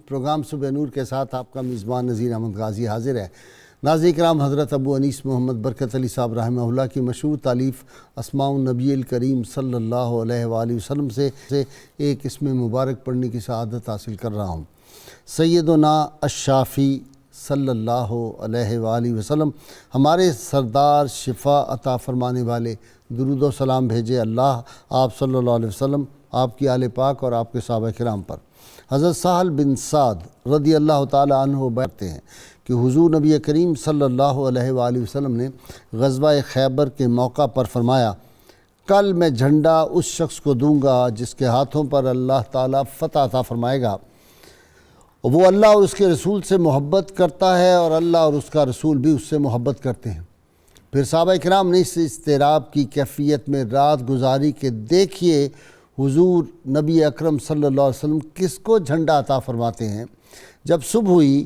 Programme صبح نور کے ساتھ آپ کا میزبان نذیر احمد غازی حاضر ہے۔ ناظرین کرام، حضرت ابو انیس محمد برکت علی صاحب رحمہ اللہ کی مشہور تالیف اسماء النبی الکریم صلی اللہ علیہ وآلہ وسلم سے ایک اسم مبارک پڑھنے کی سعادت حاصل کر رہا ہوں۔ سیدنا الشافی صلی اللہ علیہ وآلہ وسلم، ہمارے سردار شفا عطا فرمانے والے، درود و سلام بھیجے اللہ آپ صلی اللہ علیہ وسلم، آپ کی آل پاک اور آپ کے صحابہ کرام پر۔ حضرت سہل بن سعد رضی اللہ تعالی عنہ بیانتے ہیں کہ حضور نبی کریم صلی اللہ علیہ وآلہ وسلم نے غزوہ خیبر کے موقع پر فرمایا، کل میں جھنڈا اس شخص کو دوں گا جس کے ہاتھوں پر اللہ تعالیٰ فتح عطا فرمائے گا، وہ اللہ اور اس کے رسول سے محبت کرتا ہے اور اللہ اور اس کا رسول بھی اس سے محبت کرتے ہیں۔ پھر صحابہ کرام نے اس اضطراب کی کیفیت میں رات گزاری کہ دیکھیے حضور نبی اکرم صلی اللہ علیہ وسلم کس کو جھنڈا عطا فرماتے ہیں۔ جب صبح ہوئی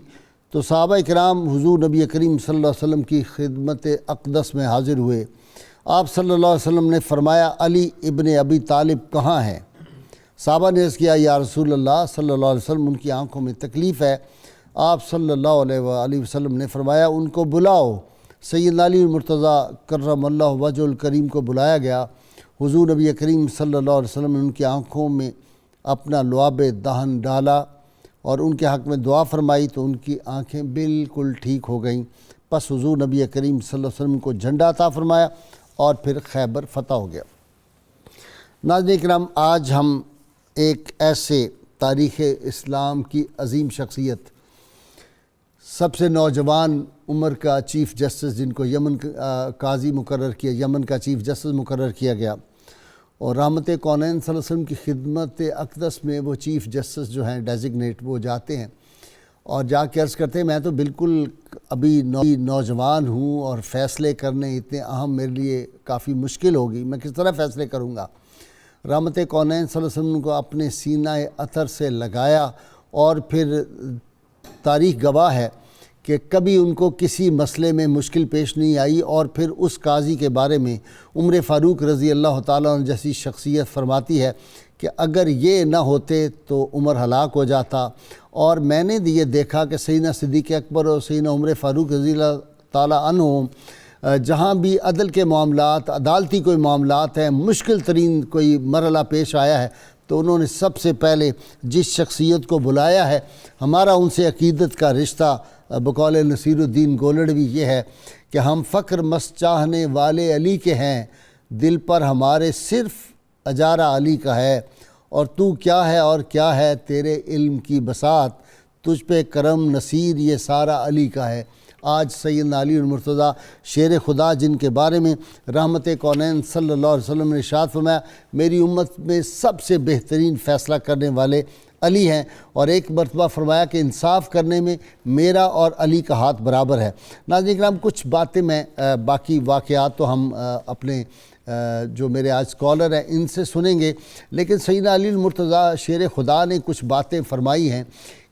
تو صحابہ کرام حضور نبی کریم صلی اللہ علیہ وسلم کی خدمت اقدس میں حاضر ہوئے۔ آپ صلی اللہ علیہ وسلم نے فرمایا، علی ابن ابی طالب کہاں ہیں؟ صحابہ نے عرض کیا، یا رسول اللہ صلی اللہ علیہ وسلم ان کی آنکھوں میں تکلیف ہے۔ آپ صلی اللہ علیہ وآلہ وسلم نے فرمایا، ان کو بلاؤ۔ سیدنا علی مرتضیٰ کرم اللہ وجہ الکریم کو بلایا گیا۔ حضور نبی کریم صلی اللہ علیہ وسلم نے ان کی آنکھوں میں اپنا لعاب دہن ڈالا اور ان کے حق میں دعا فرمائی تو ان کی آنکھیں بالکل ٹھیک ہو گئیں۔ پس حضور نبی کریم صلی اللہ علیہ وسلم کو جھنڈا عطا فرمایا اور پھر خیبر فتح ہو گیا۔ ناظرین کرام، آج ہم ایک ایسے تاریخ اسلام کی عظیم شخصیت، سب سے نوجوان عمر کا چیف جسٹس جن کو یمن قاضی مقرر کیا، یمن کا چیف جسٹس مقرر کیا گیا، اور رحمت کونین صلی اللہ علیہ وسلم کی خدمت اقدس میں وہ چیف جسٹس جو ہیں ڈیزگنیٹ، وہ جاتے ہیں اور جا کے عرض کرتے ہیں، میں تو بالکل ابھی نوجوان ہوں اور فیصلے کرنے اتنے اہم میرے لیے کافی مشکل ہوگی، میں کس طرح فیصلے کروں گا؟ رحمت کونین صلی اللہ علیہ وسلم کو اپنے سینہ اطہر سے لگایا، اور پھر تاریخ گواہ ہے کہ کبھی ان کو کسی مسئلے میں مشکل پیش نہیں آئی، اور پھر اس قاضی کے بارے میں عمر فاروق رضی اللہ تعالیٰ عنہ جیسی شخصیت فرماتی ہے کہ اگر یہ نہ ہوتے تو عمر ہلاک ہو جاتا۔ اور میں نے یہ دیکھا کہ سیدنا صدیق اکبر اور سیدنا عمر فاروق رضی اللہ تعالیٰ عنہ جہاں بھی عدل کے معاملات، عدالتی کوئی معاملات ہیں، مشکل ترین کوئی مرحلہ پیش آیا ہے، تو انہوں نے سب سے پہلے جس شخصیت کو بلایا ہے، ہمارا ان سے عقیدت کا رشتہ بقول نصیر الدین گولڑوی یہ ہے کہ ہم فخر مس چاہنے والے علی کے ہیں، دل پر ہمارے صرف اجارہ علی کا ہے، اور تو کیا ہے اور کیا ہے تیرے علم کی بساط، تجھ پہ کرم نصیر یہ سارا علی کا ہے۔ آج سیدنا علی المرتضیٰ شیر خدا جن کے بارے میں رحمت کونین صلی اللہ علیہ وسلم نے ارشاد فرمایا، میری امت میں سب سے بہترین فیصلہ کرنے والے علی ہیں، اور ایک مرتبہ فرمایا کہ انصاف کرنے میں میرا اور علی کا ہاتھ برابر ہے۔ ناظرین کرام، کچھ باتیں میں باقی واقعات تو ہم اپنے جو میرے آج اسکالر ہیں ان سے سنیں گے، لیکن سیدنا علی المرتضیٰ شیر خدا نے کچھ باتیں فرمائی ہیں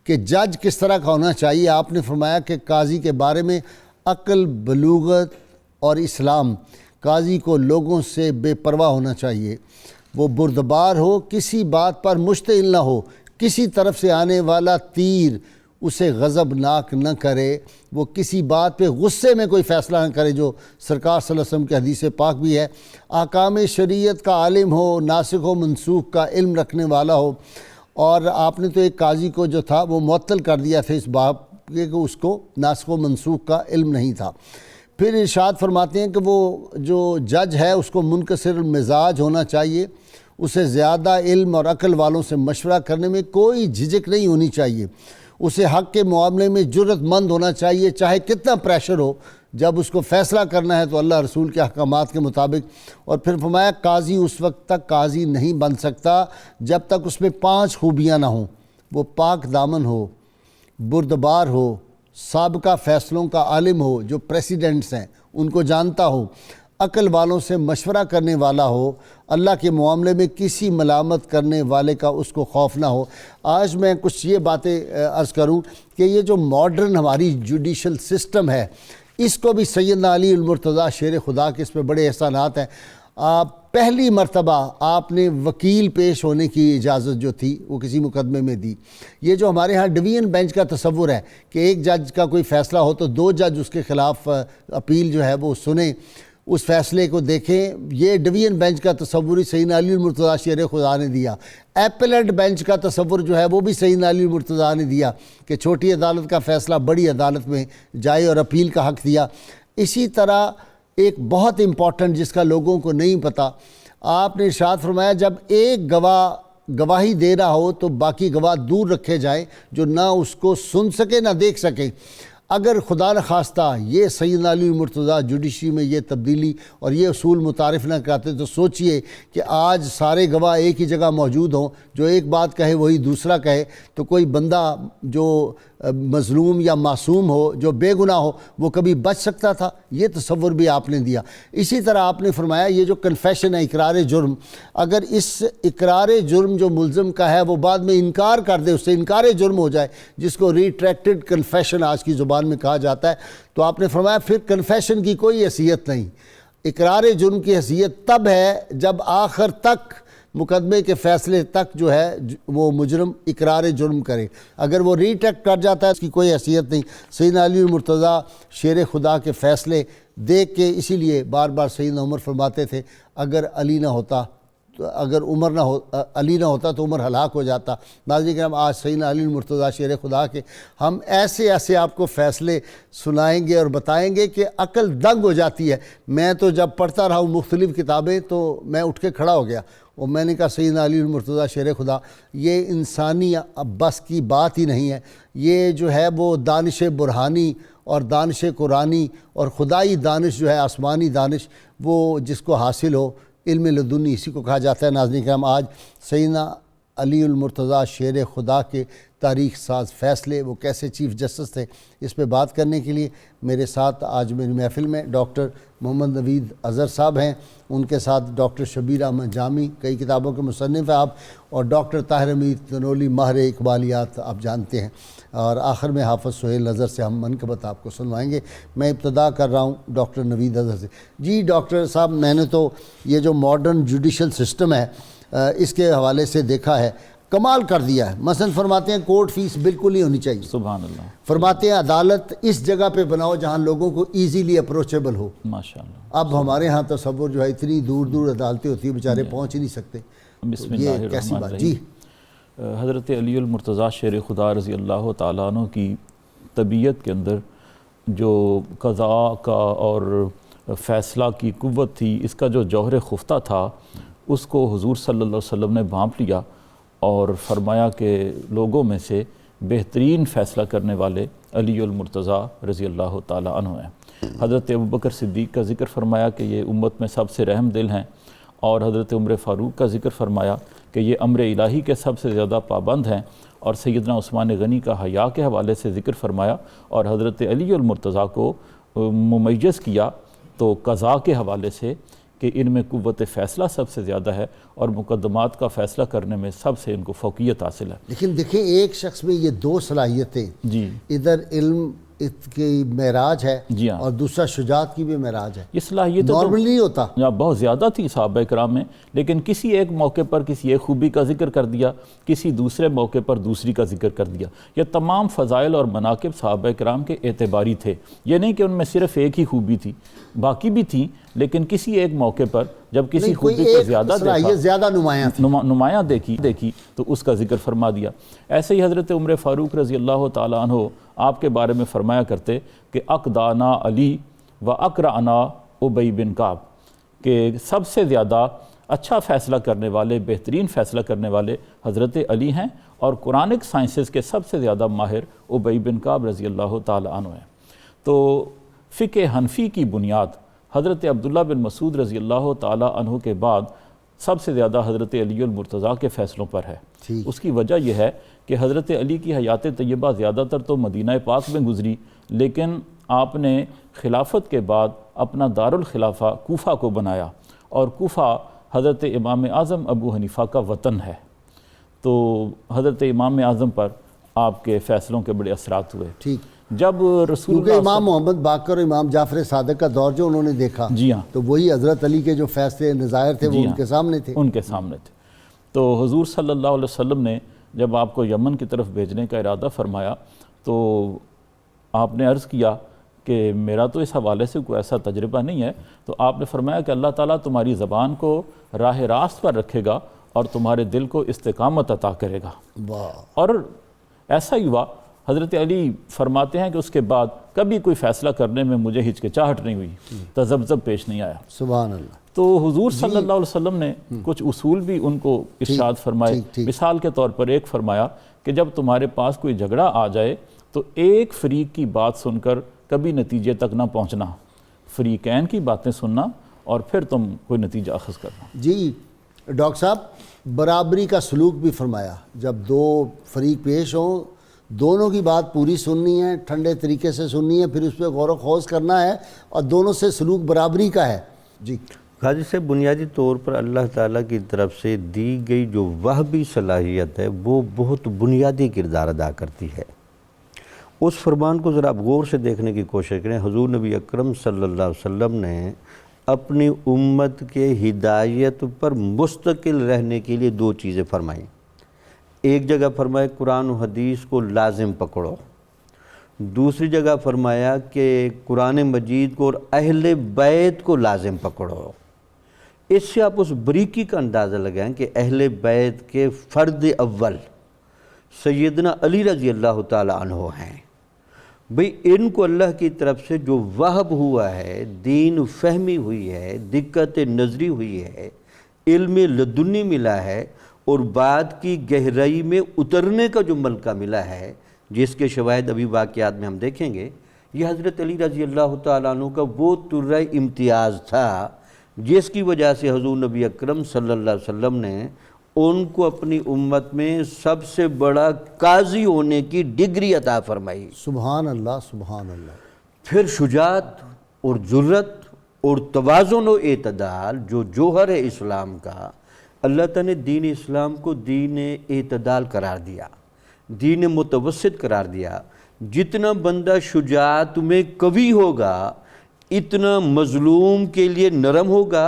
کہ جج کس طرح کا ہونا چاہیے۔ آپ نے فرمایا کہ قاضی کے بارے میں عقل، بلوغت اور اسلام، قاضی کو لوگوں سے بے پرواہ ہونا چاہیے، وہ بردبار ہو، کسی بات پر مشتعل نہ ہو، کسی طرف سے آنے والا تیر اسے غضبناک نہ کرے، وہ کسی بات پہ غصے میں کوئی فیصلہ نہ کرے، جو سرکار صلی اللہ علیہ وسلم کی حدیث پاک بھی ہے، احکام شریعت کا عالم ہو، ناسخ و منسوخ کا علم رکھنے والا ہو۔ اور آپ نے تو ایک قاضی کو جو تھا وہ معطل کر دیا تھا اس باب کہ اس کو ناسخ و منسوخ کا علم نہیں تھا۔ پھر ارشاد فرماتے ہیں کہ وہ جو جج ہے اس کو منکسر المزاج ہونا چاہیے، اسے زیادہ علم اور عقل والوں سے مشورہ کرنے میں کوئی جھجک نہیں ہونی چاہیے، اسے حق کے معاملے میں جرأت مند ہونا چاہیے، چاہے کتنا پریشر ہو، جب اس کو فیصلہ کرنا ہے تو اللہ رسول کے احکامات کے مطابق۔ اور پھر فرمایا، قاضی اس وقت تک قاضی نہیں بن سکتا جب تک اس میں 5 خوبیاں نہ ہوں، وہ پاک دامن ہو، بردبار ہو، سابقہ فیصلوں کا عالم ہو، جو پریسیڈنٹس ہیں ان کو جانتا ہو، عقل والوں سے مشورہ کرنے والا ہو، اللہ کے معاملے میں کسی ملامت کرنے والے کا اس کو خوف نہ ہو۔ آج میں کچھ یہ باتیں عرض کروں کہ یہ جو ماڈرن ہماری جوڈیشل سسٹم ہے، اس کو بھی سیدنا علی المرتضیٰ شیر خدا کے اس پہ بڑے احسانات ہیں۔ آپ پہلی مرتبہ آپ نے وکیل پیش ہونے کی اجازت جو تھی وہ کسی مقدمے میں دی. یہ جو ہمارے ہاں ڈویژن بینچ کا تصور ہے کہ ایک جج کا کوئی فیصلہ ہو تو 2 جج اس کے خلاف اپیل جو ہے وہ سنیں, اس فیصلے کو دیکھیں, یہ ڈویژن بینچ کا تصور ہی سیدنا علی المرتضیٰ شیر خدا نے دیا. ایپلیٹ بینچ کا تصور جو ہے وہ بھی سیدنا علی المرتضیٰ نے دیا کہ چھوٹی عدالت کا فیصلہ بڑی عدالت میں جائے اور اپیل کا حق دیا. اسی طرح ایک بہت امپورٹنٹ جس کا لوگوں کو نہیں پتہ, آپ نے ارشاد فرمایا جب ایک گواہ گواہی دے رہا ہو تو باقی گواہ دور رکھے جائیں جو نہ اس کو سن سکے نہ دیکھ سکے. اگر خدا نخواستہ یہ سیدنا علی المرتضیٰ جوڈیشری میں یہ تبدیلی اور یہ اصول متعارف نہ کراتے تو سوچئے کہ آج سارے گواہ ایک ہی جگہ موجود ہوں, جو ایک بات کہے وہی دوسرا کہے, تو کوئی بندہ جو مظلوم یا معصوم ہو, جو بے گناہ ہو, وہ کبھی بچ سکتا تھا؟ یہ تصور بھی آپ نے دیا. اسی طرح آپ نے فرمایا یہ جو کنفیشن ہے, اقرار جرم, اگر اس اقرار جرم جو ملزم کا ہے وہ بعد میں انکار کر دے, اس سے انکار جرم ہو جائے جس کو ریٹریکٹڈ کنفیشن آج کی زبان میں کہا جاتا ہے, تو آپ نے فرمایا پھر کنفیشن کی کوئی حیثیت نہیں. اقرار جرم کی حیثیت تب ہے جب آخر تک مقدمے کے فیصلے تک جو ہے وہ مجرم اقرار جرم کرے. اگر وہ ریٹریکٹ کر جاتا ہے اس کی کوئی حیثیت نہیں. سیدنا علی المرتضیٰ شیر خدا کے فیصلے دیکھ کے اسی لیے بار بار سیدنا عمر فرماتے تھے اگر علی نہ ہوتا تو علی نہ ہوتا تو عمر ہلاک ہو جاتا. ناظرین کرام, آج سیدنا علی المرتضیٰ شیر خدا کے ہم ایسے آپ کو فیصلے سنائیں گے اور بتائیں گے کہ عقل دنگ ہو جاتی ہے. میں تو جب پڑھتا رہا ہوں مختلف کتابیں تو میں اٹھ کے کھڑا ہو گیا اور میں نے کہا سیدنا علی المرتضیٰ شیر خدا یہ انسانی بس کی بات ہی نہیں ہے. یہ جو ہے وہ دانش برہانی اور دانش قرآنی اور خدائی دانش جو ہے آسمانی دانش, وہ جس کو حاصل ہو, علم لدنی اسی کو کہا جاتا ہے. ناظرین کرام, آج سیدنا علی المرتضیٰ شیر خدا کے تاریخ ساز فیصلے وہ کیسے چیف جسٹس تھے, اس پہ بات کرنے کے لیے میرے ساتھ آج میری محفل میں ڈاکٹر محمد نوید اظہر صاحب ہیں, ان کے ساتھ ڈاکٹر شبیر احمد جامی, کئی کتابوں کے مصنف ہیں آپ, اور ڈاکٹر طاہر حمید تنولی ماہر اقبالیات آپ جانتے ہیں, اور آخر میں حافظ سہیل اظہر سے ہم منقبت آپ کو سنوائیں گے. میں ابتدا کر رہا ہوں ڈاکٹر نوید اظہر سے. جی ڈاکٹر صاحب, میں نے تو یہ جو ماڈرن جوڈیشل سسٹم ہے اس کے حوالے سے دیکھا ہے, کمال کر دیا ہے. مثلا فرماتے ہیں کورٹ فیس بالکل نہیں ہونی چاہیے, سبحان اللہ. فرماتے ہیں عدالت اس جگہ پہ بناؤ جہاں لوگوں کو ایزیلی اپروچیبل ہو. ماشاءاللہ. اب ہمارے ہاں تصور جو ہے اتنی دور دور عدالتیں ہوتی ہیں, بیچارے پہنچ ہی نہیں سکتے. بسم اللہ الرحمن الرحیم. جی, حضرت علی المرتضیٰ شیر خدا رضی اللہ تعالیٰ عنہ کی طبیعت کے اندر جو قضاء کا اور فیصلہ کی قوت تھی, اس کا جو جوہر خفتہ تھا, اس کو حضور صلی اللہ علیہ وسلم نے بھانپ لیا اور فرمایا کہ لوگوں میں سے بہترین فیصلہ کرنے والے علی المرتضیٰ رضی اللہ تعالیٰ عنہ ہیں. حضرت ابوبکر صدیق کا ذکر فرمایا کہ یہ امت میں سب سے رحم دل ہیں, اور حضرت عمر فاروق کا ذکر فرمایا کہ یہ امر الہی کے سب سے زیادہ پابند ہیں, اور سیدنا عثمان غنی کا حیا کے حوالے سے ذکر فرمایا, اور حضرت علی المرتضیٰ کو ممیز کیا تو قضاء کے حوالے سے کہ ان میں قوت فیصلہ سب سے زیادہ ہے اور مقدمات کا فیصلہ کرنے میں سب سے ان کو فوقیت حاصل ہے. لیکن دیکھیں ایک شخص میں یہ 2 صلاحیتیں, جی, ادھر علم کی معراج ہے, جی ہاں, اور دوسرا شجاعت کی بھی معراج ہے. یہ صلاحیت نارمل نہیں ہوتا, بہت زیادہ تھی صحابہ کرام میں, لیکن کسی ایک موقع پر کسی ایک خوبی کا ذکر کر دیا, کسی دوسرے موقع پر دوسری کا ذکر کر دیا. یہ تمام فضائل اور مناقب صحابہ کرام کے اعتباری تھے. یہ نہیں کہ ان میں صرف ایک ہی خوبی تھی, باقی بھی تھی, لیکن کسی ایک موقع پر جب کسی خوبی کو زیادہ نمایاں دیکھی تو اس کا ذکر فرما دیا. ایسے ہی حضرت عمر فاروق رضی اللہ تعالیٰ عنہ آپ کے بارے میں فرمایا کرتے کہ اقدانا علی و اقرعنا ابی بن کعب, کہ سب سے زیادہ اچھا فیصلہ کرنے والے, بہترین فیصلہ کرنے والے حضرت علی ہیں, اور قرآنک سائنسز کے سب سے زیادہ ماہر ابی بن کعب رضی اللہ تعالیٰ عنہ ہیں. تو فقہ حنفی کی بنیاد حضرت عبداللہ بن مسعود رضی اللہ تعالیٰ عنہ کے بعد سب سے زیادہ حضرت علی المرتضیٰ کے فیصلوں پر ہے. اس کی وجہ یہ ہے کہ حضرت علی کی حیات طیبہ زیادہ تر تو مدینہ پاک میں گزری, لیکن آپ نے خلافت کے بعد اپنا دارالخلافہ کوفہ کو بنایا, اور کوفہ حضرت امام اعظم ابو حنیفہ کا وطن ہے. تو حضرت امام اعظم پر آپ کے فیصلوں کے بڑے اثرات ہوئے. ٹھیک. جب رسول کیونکہ امام محمد باقر اور امام جعفر صادق کا دور جو انہوں نے دیکھا، جی ہاں، تو وہی حضرت علی کے جو فیصلے نظائر تھے وہ ان کے سامنے تھے. ان کے سامنے تھے. تو حضور صلی اللہ علیہ وسلم نے جب آپ کو یمن کی طرف بھیجنے کا ارادہ فرمایا تو آپ نے عرض کیا کہ میرا تو اس حوالے سے کوئی ایسا تجربہ نہیں ہے. تو آپ نے فرمایا کہ اللہ تعالیٰ تمہاری زبان کو راہ راست پر رکھے گا اور تمہارے دل کو استقامت عطا کرے گا. اور ایسا ہی ہوا. حضرت علی فرماتے ہیں کہ اس کے بعد کبھی کوئی فیصلہ کرنے میں مجھے ہچکچاہٹ نہیں ہوئی، تذبذب پیش نہیں آیا. سبحان اللہ. تو حضور صلی اللہ علیہ وسلم نے کچھ اصول بھی ان کو ارشاد فرمائے. مثال کے طور پر ایک فرمایا کہ جب تمہارے پاس کوئی جھگڑا آ جائے تو ایک فریق کی بات سن کر کبھی نتیجے تک نہ پہنچنا، فریقین کی باتیں سننا اور پھر تم کوئی نتیجہ اخذ کرنا. جی ڈاکٹر صاحب، برابری کا سلوک بھی فرمایا. جب دو فریق پیش ہوں دونوں کی بات پوری سننی ہے، ٹھنڈے طریقے سے سننی ہے، پھر اس پہ غور و خوض کرنا ہے اور دونوں سے سلوک برابری کا ہے. جی قاضی صاحب، بنیادی طور پر اللہ تعالیٰ کی طرف سے دی گئی جو وہبی صلاحیت ہے وہ بہت بنیادی کردار ادا کرتی ہے. اس فرمان کو ذرا آپ غور سے دیکھنے کی کوشش کریں. حضور نبی اکرم صلی اللہ علیہ وسلم نے اپنی امت کے ہدایت پر مستقل رہنے کے لیے دو چیزیں فرمائیں. ایک جگہ فرمایا قرآن و حدیث کو لازم پکڑو، دوسری جگہ فرمایا کہ قرآن مجید کو اور اہل بیت کو لازم پکڑو. اس سے آپ اس بریکی کا اندازہ لگائیں کہ اہل بیت کے فرد اول سیدنا علی رضی اللہ تعالی عنہ ہیں. بھئی ان کو اللہ کی طرف سے جو وہب ہوا ہے، دین فہمی ہوئی ہے، دقت نظری ہوئی ہے، علم لدنی ملا ہے اور بات کی گہرائی میں اترنے کا جو ملکہ ملا ہے، جس کے شواہد ابھی واقعات میں ہم دیکھیں گے، یہ حضرت علی رضی اللہ تعالیٰ عنہ کا وہ ترہ امتیاز تھا جس کی وجہ سے حضور نبی اکرم صلی اللہ علیہ وسلم نے ان کو اپنی امت میں سب سے بڑا قاضی ہونے کی ڈگری عطا فرمائی. سبحان اللہ سبحان اللہ. پھر شجاعت اور جرت اور توازن و اعتدال جو جوہر ہے اسلام کا، اللہ تعالیٰ نے دین اسلام کو دین اعتدال قرار دیا، دین متوسط قرار دیا. جتنا بندہ شجاعت میں قوی ہوگا اتنا مظلوم کے لیے نرم ہوگا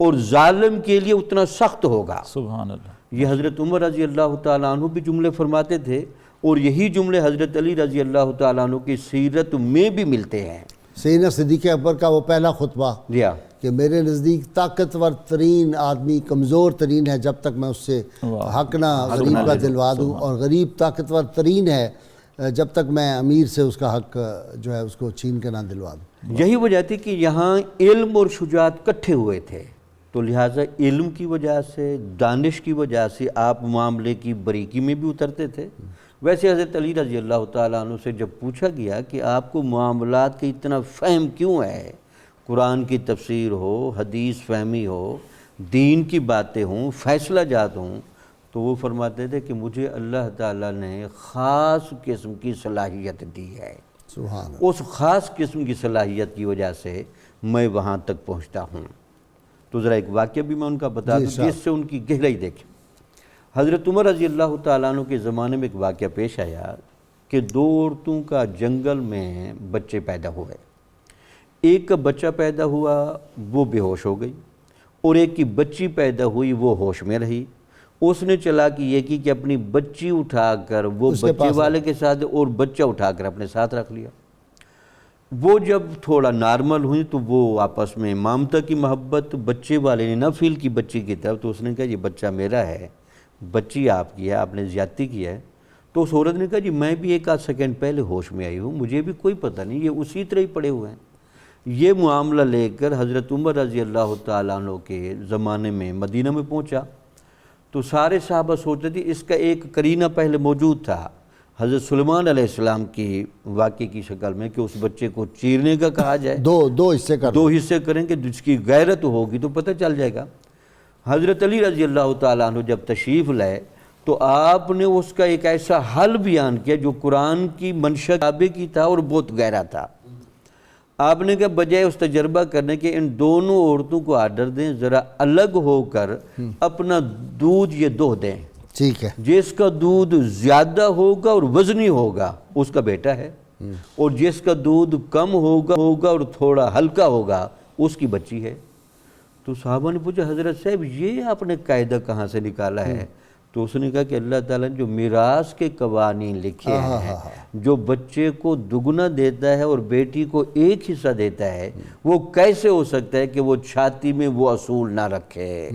اور ظالم کے لیے اتنا سخت ہوگا. سبحان اللہ. یہ حضرت عمر رضی اللہ تعالیٰ عنہ بھی جملے فرماتے تھے اور یہی جملے حضرت علی رضی اللہ تعالیٰ عنہ کی سیرت میں بھی ملتے ہیں. سیدنا صدیق اکبر کا وہ پہلا خطبہ کہ میرے نزدیک طاقتور ترین آدمی کمزور ترین ہے جب تک میں اس سے حق نہ غریب کا دلوا دوں، اور غریب طاقتور ترین ہے جب تک میں امیر سے اس کا حق جو ہے اس کو چھین کے نہ دلوا دوں. یہی وجہ تھی کہ یہاں علم اور شجاعت کٹھے ہوئے تھے، تو لہٰذا علم کی وجہ سے، دانش کی وجہ سے آپ معاملے کی باریکی میں بھی اترتے تھے. ویسے حضرت علی رضی اللہ تعالیٰ عنہ سے جب پوچھا گیا کہ آپ کو معاملات کا اتنا فہم کیوں ہے، قرآن کی تفسیر ہو، حدیث فہمی ہو، دین کی باتیں ہوں، فیصلہ جات ہوں، تو وہ فرماتے تھے کہ مجھے اللہ تعالیٰ نے خاص قسم کی صلاحیت دی ہے. سبحان اللہ. اس خاص قسم کی صلاحیت کی وجہ سے میں وہاں تک پہنچتا ہوں. تو ذرا ایک واقعہ بھی میں ان کا بتا دوں جس سے ان کی گہرائی دیکھیں. حضرت عمر رضی اللہ تعالیٰ عنہ کے زمانے میں ایک واقعہ پیش آیا کہ دو عورتوں کا جنگل میں بچے پیدا ہوئے. ایک کا بچہ پیدا ہوا وہ بے ہوش ہو گئی اور ایک کی بچی پیدا ہوئی وہ ہوش میں رہی. اس نے چالاکی یہ کی کہ اپنی بچی اٹھا کر وہ بچے والے کے ساتھ اور بچہ اٹھا کر اپنے ساتھ رکھ لیا. وہ جب تھوڑا نارمل ہوئی تو وہ آپس میں مامتا کی محبت بچے والے نے نہ فیل کی بچی کی طرف. تو اس نے کہا یہ بچہ میرا ہے، بچی آپ کی ہے، آپ نے زیادتی کی ہے. تو اس عورت نے کہا جی میں بھی ایک آدھ سیکنڈ پہلے ہوش میں آئی ہوں، مجھے بھی کوئی پتہ نہیں، یہ اسی طرح ہی پڑے ہوئے ہیں. یہ معاملہ لے کر حضرت عمر رضی اللہ تعالیٰ عنہ کے زمانے میں مدینہ میں پہنچا. تو سارے صحابہ سوچتے تھے اس کا ایک قرینہ پہلے موجود تھا حضرت سلیمان علیہ السلام کی واقعے کی شکل میں کہ اس بچے کو چیرنے کا کہا جائے، دو حصے کریں کہ جس کی غیرت ہوگی تو پتہ چل جائے گا. حضرت علی رضی اللہ تعالیٰ عنہ جب تشریف لائے تو آپ نے اس کا ایک ایسا حل بیان کیا جو قرآن کی منشا تابع کی تھا اور بہت گہرا تھا. آپ نے کہا بجائے اس تجربہ کرنے کے ان دونوں عورتوں کو آرڈر دیں ذرا الگ ہو کر اپنا دودھ یہ دو دیں. ٹھیک ہے. جس کا دودھ زیادہ ہوگا اور وزنی ہوگا اس کا بیٹا ہے، اور جس کا دودھ کم ہوگا اور تھوڑا ہلکا ہوگا اس کی بچی ہے۔ تو صحابہ نے پوچھا حضرت صاحب یہ آپ نے قاعدہ کہاں سے نکالا ہے؟ تو اس نے کہا کہ اللہ تعالیٰ نے جو میراث کے قوانین لکھے ہیں، جو بچے کو دگنا دیتا ہے اور بیٹی کو ایک حصہ دیتا ہے، وہ کیسے ہو سکتا ہے کہ وہ چھاتی میں وہ اصول نہ رکھے؟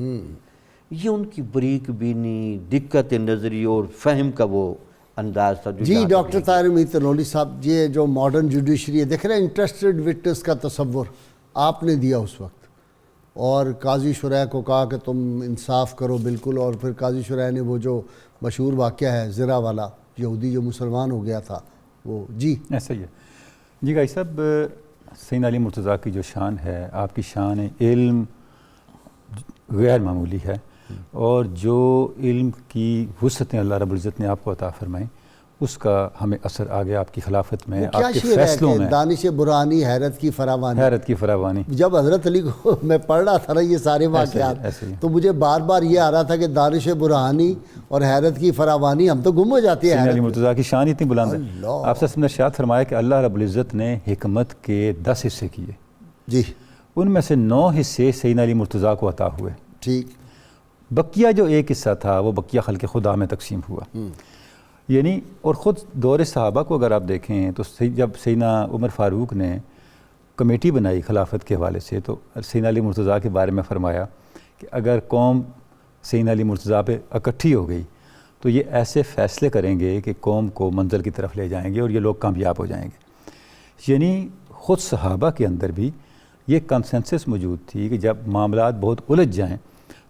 یہ ان کی بریک بینی، دقت نظری اور فہم کا وہ انداز تھا۔ جی ڈاکٹر طاہر امید تنولی صاحب، یہ جو ماڈرن جوڈیشری ہے، دیکھ رہے ہیں انٹرسٹڈ وٹنس کا تصور آپ نے دیا اس وقت، اور قاضی شرح کو کہا کہ تم انصاف کرو بالکل، اور پھر قاضی شرح نے وہ جو مشہور واقعہ ہے زرہ والا، یہودی جو مسلمان ہو گیا تھا وہ، جی ایسا ہی ہے۔ جی گائی صاحب، سیدنا علی مرتضیٰ کی جو شان ہے، آپ کی شان علم غیر معمولی ہے، اور جو علم کی وسعتیں اللہ رب العزت نے آپ کو عطا فرمائیں، اس کا ہمیں اثر آ گیا آپ کی خلافت میں، آپ کے فیصلوں میں۔ دانش برہانی، حیرت کی فراوانی، حیرت کی فراوانی۔ جب حضرت علی کو میں پڑھ رہا تھا نا یہ سارے واقعات، تو مجھے بار بار یہ آ رہا تھا کہ دانش برہانی اور حیرت کی فراوانی، ہم تو گم ہو جاتے ہیں۔ سیدنا علی مرتضیٰ کی شان اتنی بلند ہے، آپ سے ارشاد فرمایا کہ اللہ رب العزت نے حکمت کے 10 حصے کیے، جی ان میں سے 9 حصے سیدنا علی مرتضیٰ کو عطا ہوئے، ٹھیک، بقیہ جو ایک حصہ تھا وہ بقیہ خلق خدا میں تقسیم ہوا۔ یعنی اور خود دور صحابہ کو اگر آپ دیکھیں تو جب سیدنا عمر فاروق نے کمیٹی بنائی خلافت کے حوالے سے، تو سیدنا علی مرتضیٰ کے بارے میں فرمایا کہ اگر قوم سیدنا علی مرتضیٰ پہ اکٹھی ہو گئی تو یہ ایسے فیصلے کریں گے کہ قوم کو منزل کی طرف لے جائیں گے اور یہ لوگ کامیاب ہو جائیں گے۔ یعنی خود صحابہ کے اندر بھی یہ کنسنسس موجود تھی کہ جب معاملات بہت الجھ جائیں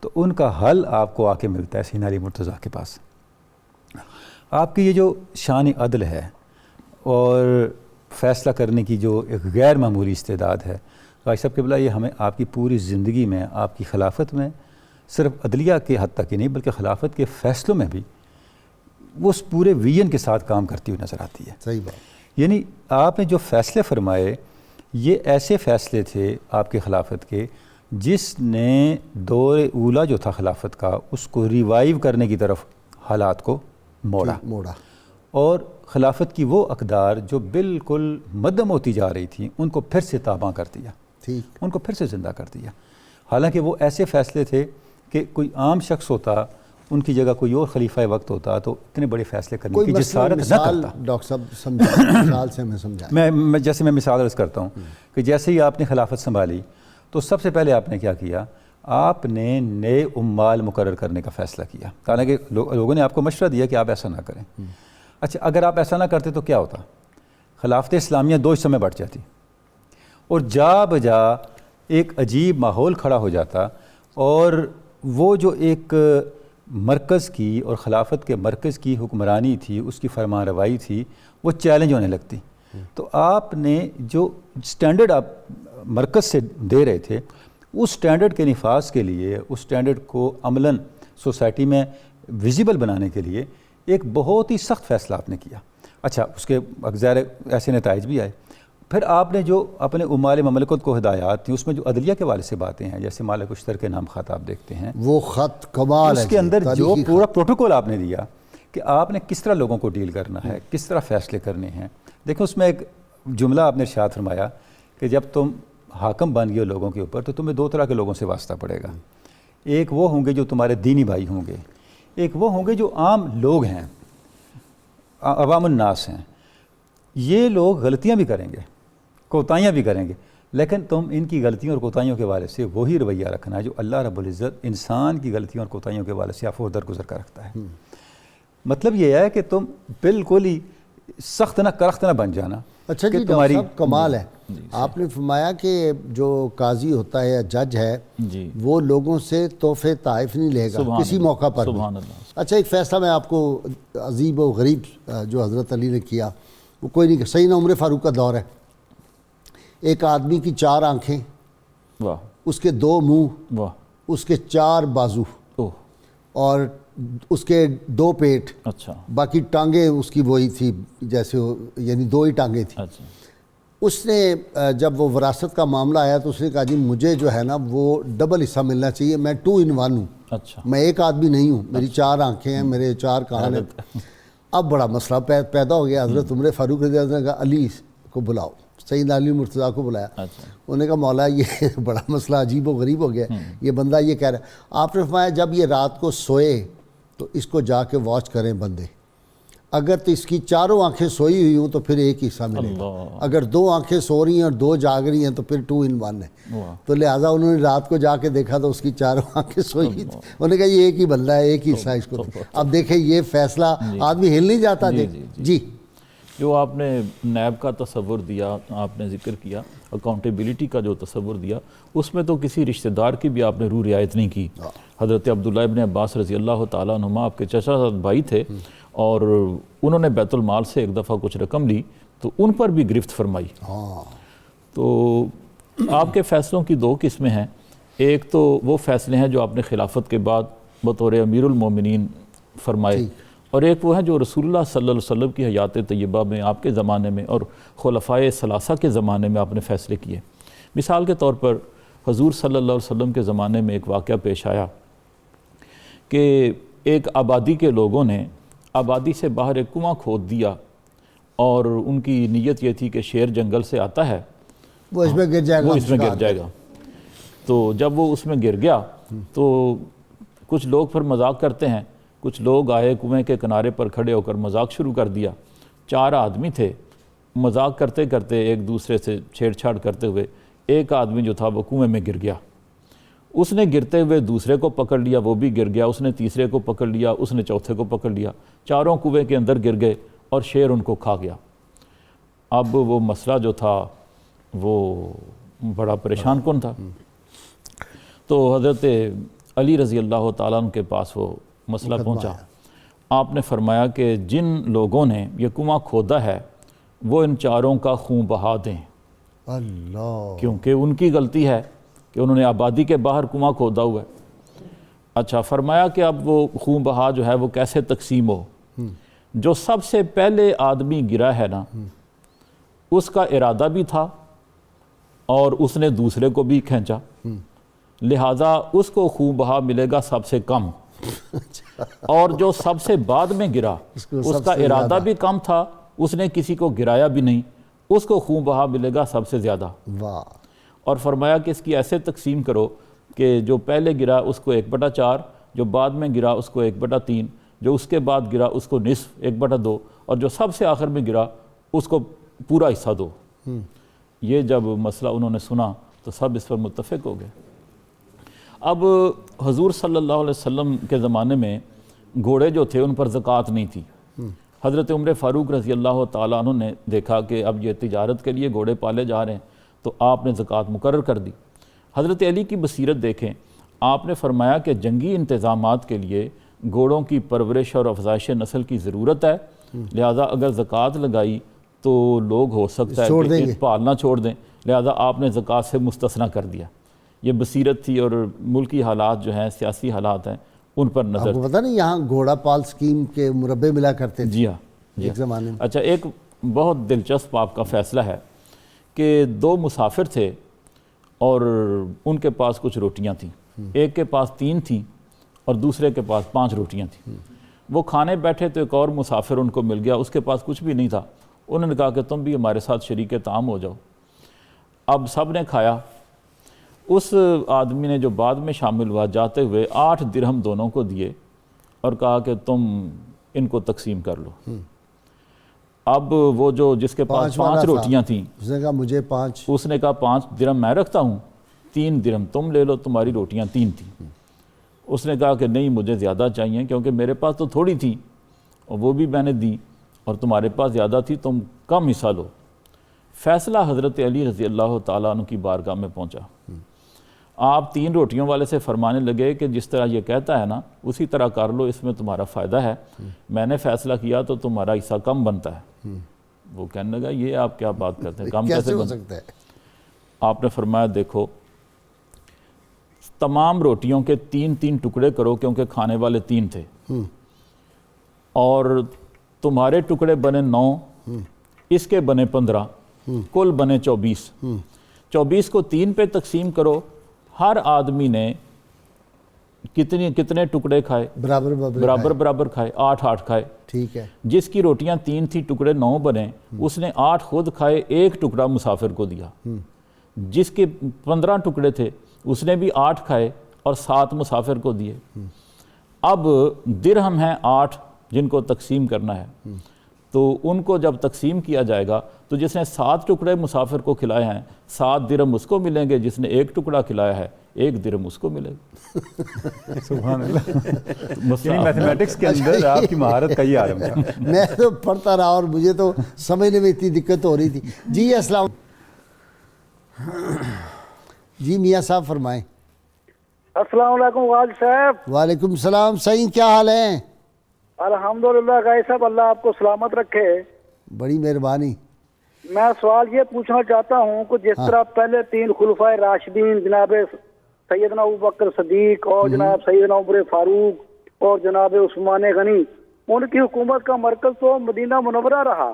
تو ان کا حل آپ کو آ کے ملتا ہے سیدنا علی مرتضیٰ کے پاس۔ آپ کی یہ جو شان عدل ہے اور فیصلہ کرنے کی جو ایک غیر معمولی استعداد ہے، غازی صاحب قبلہ، یہ ہمیں آپ کی پوری زندگی میں، آپ کی خلافت میں، صرف عدلیہ کے حد تک ہی نہیں بلکہ خلافت کے فیصلوں میں بھی وہ اس پورے ویژن کے ساتھ کام کرتی ہوئی نظر آتی ہے۔ صحیح بات۔ یعنی آپ نے جو فیصلے فرمائے یہ ایسے فیصلے تھے آپ کی خلافت کے جس نے دور اولا جو تھا خلافت کا اس کو ریوائیو کرنے کی طرف حالات کو موڑا، اور خلافت کی وہ اقدار جو بالکل مدھم ہوتی جا رہی تھیں ان کو پھر سے تاباں کر دیا، ان کو پھر سے زندہ کر دیا۔ حالانکہ وہ ایسے فیصلے تھے کہ کوئی عام شخص ہوتا، ان کی جگہ کوئی اور خلیفہ وقت ہوتا تو اتنے بڑے فیصلے کرنے کی جسارت نہ کرتا۔ ڈاکٹر صاحب سمجھا، مثال سے میں سمجھا، میں جیسے میں مثال عرض کرتا ہوں کہ جیسے ہی آپ نے خلافت سنبھالی تو سب سے پہلے آپ نے کیا کیا؟ آپ نے نئے عمال مقرر کرنے کا فیصلہ کیا، حالانکہ لوگوں نے آپ کو مشورہ دیا کہ آپ ایسا نہ کریں۔ اچھا، اگر آپ ایسا نہ کرتے تو کیا ہوتا؟ خلافت اسلامیہ 2 حصوں میں بٹ جاتی اور جا بجا ایک عجیب ماحول کھڑا ہو جاتا، اور وہ جو ایک مرکز کی اور خلافت کے مرکز کی حکمرانی تھی، اس کی فرمان روائی تھی، وہ چیلنج ہونے لگتی۔ تو آپ نے جو سٹینڈرڈ آپ مرکز سے دے رہے تھے، اس سٹینڈرڈ کے نفاذ کے لیے، اس سٹینڈرڈ کو عملاً سوسائٹی میں ویزیبل بنانے کے لیے ایک بہت ہی سخت فیصلہ آپ نے کیا۔ اچھا، اس کے ظاہر ایسے نتائج بھی آئے۔ پھر آپ نے جو اپنے عمال مملکت کو ہدایات تھیں، اس میں جو عدلیہ کے حوالے سے باتیں ہیں، جیسے مالک اشتر کے نام خط آپ دیکھتے ہیں، وہ خط کمال ہے، اس کے اندر جو پورا پروٹوکول آپ نے دیا کہ آپ نے کس طرح لوگوں کو ڈیل کرنا ہے، کس طرح فیصلے کرنے ہیں۔ دیکھیں اس میں ایک جملہ آپ نے ارشاد فرمایا کہ جب تم حاکم بن گئے لوگوں کے اوپر تو تمہیں 2 طرح کے لوگوں سے واسطہ پڑے گا۔ ایک وہ ہوں گے جو تمہارے دینی بھائی ہوں گے، ایک وہ ہوں گے جو عام لوگ ہیں، عوام الناس ہیں۔ یہ لوگ غلطیاں بھی کریں گے، کوتاہیاں بھی کریں گے، لیکن تم ان کی غلطیوں اور کوتاہیوں کے حوالے سے وہی رویہ رکھنا ہے جو اللہ رب العزت انسان کی غلطیوں اور کوتاہیوں کے حوالے سے عفو درگزر کا رکھتا ہے۔ مطلب یہ ہے کہ تم بالکل ہی سخت نہ کرخت نہ بن جانا۔ اچھا جی، ڈاکٹر صاحب کمال ہے۔ آپ نے فرمایا کہ جو بھی ہوتا ہے یا جج ہے وہ لوگوں سے تحفے طائف نہیں لے گا کسی موقع پر بھی۔ اچھا، ایک فیصلہ میں آپ کو عجیب و غریب جو حضرت علی نے کیا وہ کوئی نہیں، سیدنا عمر فاروق کا دور ہے، ایک آدمی کی 4 آنکھیں، اس کے 2 منہ، اس کے 4 بازو، اور اس کے 2 پیٹ، اچھا، باقی ٹانگیں اس کی وہی تھی جیسے یعنی 2 ہی ٹانگیں تھیں۔ اس نے جب وہ وراثت کا معاملہ آیا تو اس نے کہا جی مجھے جو ہے نا وہ ڈبل حصہ ملنا چاہیے، میں 2 in 1 ہوں، اچھا، میں ایک آدمی نہیں ہوں، میری 4 آنکھیں ہیں، میرے 4 کان ہیں۔ اب بڑا مسئلہ پیدا ہو گیا. حضرت عمر فاروق رضی اللہ عنہ نے کہا علی کو بلاؤ, سیدنا علی مرتضیٰ کو بلایا. انہوں نے کہا مولا یہ بڑا مسئلہ عجیب و غریب ہو گیا, یہ بندہ یہ کہہ رہا ہے. آپ نے فرمایا جب یہ رات کو سوئے تو اس کو جا کے واچ کریں بندے, اگر تو اس کی چاروں آنکھیں سوئی ہوئی ہوں تو پھر ایک حصہ ملے گا, اگر 2 آنکھیں سو رہی ہیں اور 2 جاگ رہی ہیں تو پھر 2 in 1 ہے. تو لہٰذا انہوں نے رات کو جا کے دیکھا تو اس کی چاروں آنکھیں سوئی ہوئی تھی. انہوں نے کہا یہ ایک ہی بندہ ہے, ایک ہی حصہ اس کو. اب دیکھیں یہ فیصلہ آدمی ہل نہیں جاتا. جی جو آپ نے نیب کا تصور دیا, آپ نے ذکر کیا اکاؤنٹیبلٹی کا جو تصور دیا, اس میں تو کسی رشتہ دار کی بھی آپ نے روح رعایت نہیں کی. حضرت عبداللہ ابن عباس رضی اللہ تعالیٰ عنہما آپ کے چچا بھائی تھے, اور انہوں نے بیت المال سے ایک دفعہ کچھ رقم لی تو ان پر بھی گرفت فرمائی. تو آپ کے فیصلوں کی 2 قسمیں ہیں. ایک تو وہ فیصلے ہیں جو آپ نے خلافت کے بعد بطور امیر المومنین فرمائے, اور ایک وہ ہیں جو رسول اللہ صلی اللہ علیہ وسلم کی حیات طیبہ میں, آپ کے زمانے میں اور خلفائے ثلاثہ کے زمانے میں آپ نے فیصلے کیے. مثال کے طور پر حضور صلی اللہ علیہ وسلم کے زمانے میں ایک واقعہ پیش آیا کہ ایک آبادی کے لوگوں نے آبادی سے باہر ایک کنواں کھود دیا, اور ان کی نیت یہ تھی کہ شیر جنگل سے آتا ہے وہ اس میں گر جائے گا. تو جب وہ اس میں گر گیا تو کچھ لوگ پھر مذاق کرتے ہیں, کچھ لوگ آئے کنویں کے کنارے پر کھڑے ہو کر مذاق شروع کر دیا. 4 آدمی تھے, مذاق کرتے کرتے ایک دوسرے سے چھیڑ چھاڑ کرتے ہوئے ایک آدمی جو تھا وہ کنویں میں گر گیا. اس نے گرتے ہوئے دوسرے کو پکڑ لیا, وہ بھی گر گیا. اس نے تیسرے کو پکڑ لیا, اس نے چوتھے کو پکڑ لیا. چاروں کنویں کے اندر گر گئے اور شیر ان کو کھا گیا. اب وہ مسئلہ جو تھا وہ بڑا پریشان کن تھا. تو حضرت علی رضی اللہ تعالیٰ عنہ کے پاس وہ مسئلہ پہنچا. آپ نے فرمایا کہ جن لوگوں نے یہ کنواں کھودا ہے وہ ان چاروں کا خون بہا دیں, کیونکہ ان کی غلطی ہے کہ انہوں نے آبادی کے باہر کنواں کھودا ہوا ہے. اچھا, فرمایا کہ اب وہ خون بہا جو ہے وہ کیسے تقسیم ہو. جو سب سے پہلے آدمی گرا ہے نا, اس کا ارادہ بھی تھا اور اس نے دوسرے کو بھی کھینچا, لہٰذا اس کو خون بہا ملے گا سب سے کم. اور جو سب سے بعد میں گرا اس کا ارادہ بھی کم تھا, اس نے کسی کو گرایا بھی نہیں, اس کو خون بہا ملے گا سب سے زیادہ. اور فرمایا کہ اس کی ایسے تقسیم کرو کہ جو پہلے گرا اس کو 1/4, جو بعد میں گرا اس کو 1/3, جو اس کے بعد گرا اس کو نصف 1/2, اور جو سب سے آخر میں گرا اس کو پورا حصہ دو. یہ جب مسئلہ انہوں نے سنا تو سب اس پر متفق ہو گئے. اب حضور صلی اللہ علیہ وسلم کے زمانے میں گھوڑے جو تھے ان پر زکوٰۃ نہیں تھی. حضرت عمر فاروق رضی اللہ تعالیٰ عنہ نے دیکھا کہ اب یہ تجارت کے لیے گھوڑے پالے جا رہے ہیں, تو آپ نے زکوٰۃ مقرر کر دی. حضرت علی کی بصیرت دیکھیں, آپ نے فرمایا کہ جنگی انتظامات کے لیے گھوڑوں کی پرورش اور افزائش نسل کی ضرورت ہے, لہٰذا اگر زکوٰۃ لگائی تو لوگ ہو سکتا ہے کہ پالنا چھوڑ دیں, لہٰذا آپ نے زکوٰۃ سے مستثنیٰ کر دیا. یہ بصیرت تھی, اور ملکی حالات جو ہیں, سیاسی حالات ہیں, ان پر نظر. آپ کو پتہ نہیں یہاں گھوڑا پال سکیم کے مربے ملا کرتے تھے. جی ہاں, ایک زمانے میں. اچھا, ایک بہت دلچسپ آپ کا فیصلہ ہے کہ 2 مسافر تھے اور ان کے پاس کچھ روٹیاں تھیں. ایک کے پاس 3 تھیں اور دوسرے کے پاس 5 روٹیاں تھیں. وہ کھانے بیٹھے تو ایک اور مسافر ان کو مل گیا, اس کے پاس کچھ بھی نہیں تھا. انہوں نے کہا کہ تم بھی ہمارے ساتھ شریک طعام ہو جاؤ. اب سب نے کھایا. اس آدمی نے جو بعد میں شامل ہوا, جاتے ہوئے 8 درہم دونوں کو دیے اور کہا کہ تم ان کو تقسیم کر لو. اب وہ جو جس کے پاس 5 روٹیاں تھیں, اس نے کہا مجھے 5, اس نے کہا 5 درہم میں رکھتا ہوں, 3 درہم تم لے لو, تمہاری روٹیاں 3 تھیں. اس نے کہا کہ نہیں, مجھے زیادہ چاہیے کیونکہ میرے پاس تو تھوڑی تھی اور وہ بھی میں نے دی, اور تمہارے پاس زیادہ تھی, تم کم حصہ لو. فیصلہ حضرت علی رضی اللہ تعالیٰ عنہ کی بارگاہ میں پہنچا. آپ 3 روٹیوں والے سے فرمانے لگے کہ جس طرح یہ کہتا ہے نا اسی طرح کر لو, اس میں تمہارا فائدہ ہے. میں نے فیصلہ کیا تو تمہارا حصہ کم بنتا ہے. وہ کہنے لگا یہ آپ کیا بات کرتے ہیں, کم کیسے ہو سکتا ہے؟ آپ نے فرمایا دیکھو, تمام روٹیوں کے 3 ٹکڑے کرو کیونکہ کھانے والے 3 تھے, اور تمہارے ٹکڑے بنے 9, اس کے بنے 15, کل بنے 24. 24 کو 3 پہ تقسیم کرو, ہر آدمی نے کتنے ٹکڑے کھائے؟ برابر برابر کھائے، 8 کھائے، ٹھیک ہے۔ جس کی روٹیاں 3 تھی، ٹکڑے 9 بنے، اس نے 8 خود کھائے، 1 ٹکڑا مسافر کو دیا۔ جس کے 15 ٹکڑے تھے اس نے بھی 8 کھائے اور 7 مسافر کو دیے۔ اب درہم ہیں 8 جن کو تقسیم کرنا ہے، تو ان کو جب تقسیم کیا جائے گا تو جس نے 7 ٹکڑے مسافر کو کھلائے ہیں 7 درہم اس کو ملیں گے، جس نے 1 ٹکڑا کھلایا ہے 1 درہم اس کو ملے گا۔ سبحان اللہ، میتھمیٹکس کے اندر آپ کی مہارت کا یہ عالم تھا۔ میں تو پڑھتا رہا اور مجھے تو سمجھنے میں اتنی دقت ہو رہی تھی۔ جی السلام، جی میاں صاحب فرمائیں۔ السلام علیکم غازی صاحب۔ وعلیکم السلام، صحیح، کیا حال ہے؟ الحمدللہ غازی صاحب، اللہ آپ کو سلامت رکھے۔ بڑی مہربانی۔ میں سوال یہ پوچھنا چاہتا ہوں کہ جس طرح پہلے 3 خلفائے راشدین جناب سیدنا ابوبکر صدیق اور جناب سیدنا عمر فاروق اور جناب عثمان غنی، ان کی حکومت کا مرکز تو مدینہ منورہ رہا،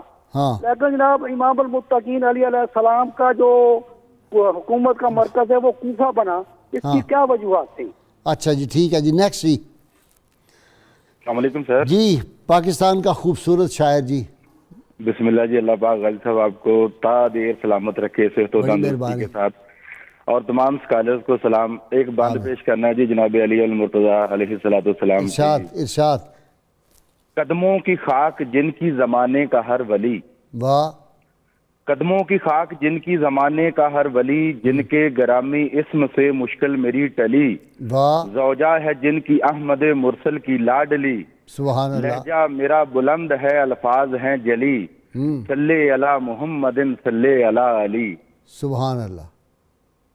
لیکن جناب امام المتقین علیہ السلام کا جو حکومت کا مرکز ہے وہ کوفہ بنا، اس کی کیا وجوہات تھی؟ اچھا جی، ٹھیک ہے جی، نیکسٹ جی۔ السلام علیکم سر۔ جی پاکستان کا خوبصورت شاعر، جی بسم اللہ جی، اللہ پاک غازی صاحب آپ کو تا دیر سلامت رکھے، صحت و تندرستی کے ساتھ، اور تمام اسکالرز کو سلام۔ ایک بات پیش کرنا ہے جی جناب علی المرتضیٰ علیہ السلام، ارشاد۔ قدموں کی خاک جن کی زمانے کا ہر ولی، واہ، قدموں کی خاک جن کی زمانے کا ہر ولی، جن کے گرامی اسم سے مشکل میری ٹلی، واہ، زوجہ ہے جن کی احمد مرسل کی لاڈلی، سبحان اللہ، لہجہ میرا بلند ہے الفاظ ہیں جلی، صلی علی محمد صلی علی علی۔ سبحان اللہ،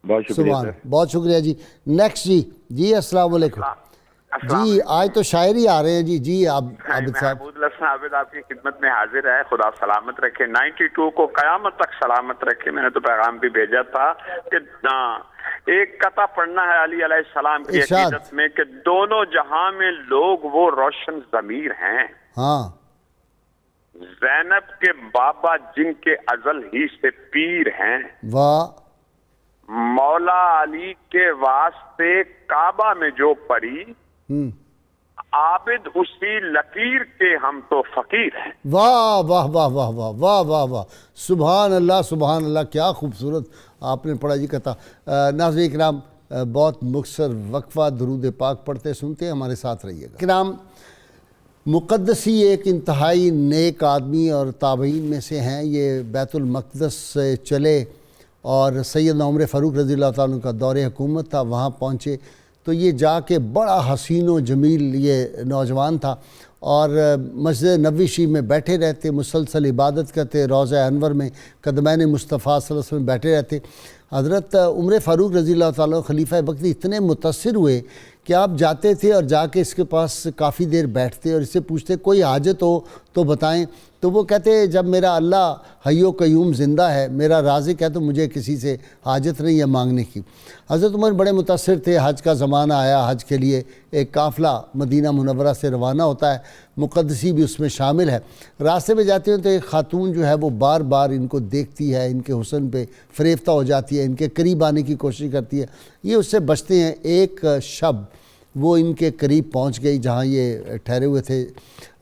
بہت شکریہ سبحان، سر۔ بہت شکریہ جی۔ نیکسٹ جی۔ جی السلام علیکم۔ جی آج تو شاعر ہی آ رہے ہیں جی۔ جی عابد صاحب۔ محمود الحسن عابد آپ کی خدمت میں حاضر ہے، خدا سلامت رکھے، 92 کو قیامت تک سلامت رکھے۔ میں نے تو پیغام بھی بھیجا تھا کہ ایک قطع پڑھنا ہے علی علیہ السلام کی عقیدت میں کہ دونوں جہاں میں لوگ وہ روشن ضمیر ہیں، ہاں، زینب کے بابا جن کے ازل ہی سے پیر ہیں، واہ، مولا علی کے واسطے کعبہ میں جو پڑی، عابد اسی لکیر کے ہم تو فقیر ہیں۔ واہ واہ واہ واہ واہ واہ واہ واہ، سبحان اللہ سبحان اللہ، کیا خوبصورت آپ نے پڑھا جی قطع۔ ناظرین کرام، بہت مختصر وقفہ درود پاک پڑھتے سنتے ہیں، ہمارے ساتھ رہیے گا۔ کرام، مقدسی ایک انتہائی نیک آدمی اور تابعین میں سے ہیں۔ یہ بیت المقدس سے چلے اور سیدنا عمر فاروق رضی اللہ تعالیٰ عنہ کا دور حکومت تھا، وہاں پہنچے تو یہ جا کے بڑا حسین و جمیل یہ نوجوان تھا، اور مسجد نبوی شریف میں بیٹھے رہتے، مسلسل عبادت کرتے، روضہ انور میں قدمین مصطفیٰ صلی اللہ علیہ وسلم بیٹھے رہتے۔ حضرت عمر فاروق رضی اللہ تعالیٰ خلیفہ وقت اتنے متاثر ہوئے کہ آپ جاتے تھے اور جا کے اس کے پاس کافی دیر بیٹھتے اور اس سے پوچھتے کوئی حاجت ہو تو بتائیں، تو وہ کہتے جب میرا اللہ حی و قیوم زندہ ہے، میرا رازق ہے، تو مجھے کسی سے حاجت نہیں ہے مانگنے کی۔ حضرت عمر بڑے متاثر تھے، حج کا زمانہ آیا، حج کے لیے ایک قافلہ مدینہ منورہ سے روانہ ہوتا ہے، مقدسی بھی اس میں شامل ہے۔ راستے میں جاتے ہیں تو ایک خاتون جو ہے وہ بار بار ان کو دیکھتی ہے، ان کے حسن پہ فریفتہ ہو جاتی ہے، ان کے قریب آنے کی کوشش کرتی ہے، یہ اس سے بچتے ہیں۔ ایک شب وہ ان کے قریب پہنچ گئی جہاں یہ ٹھہرے ہوئے تھے،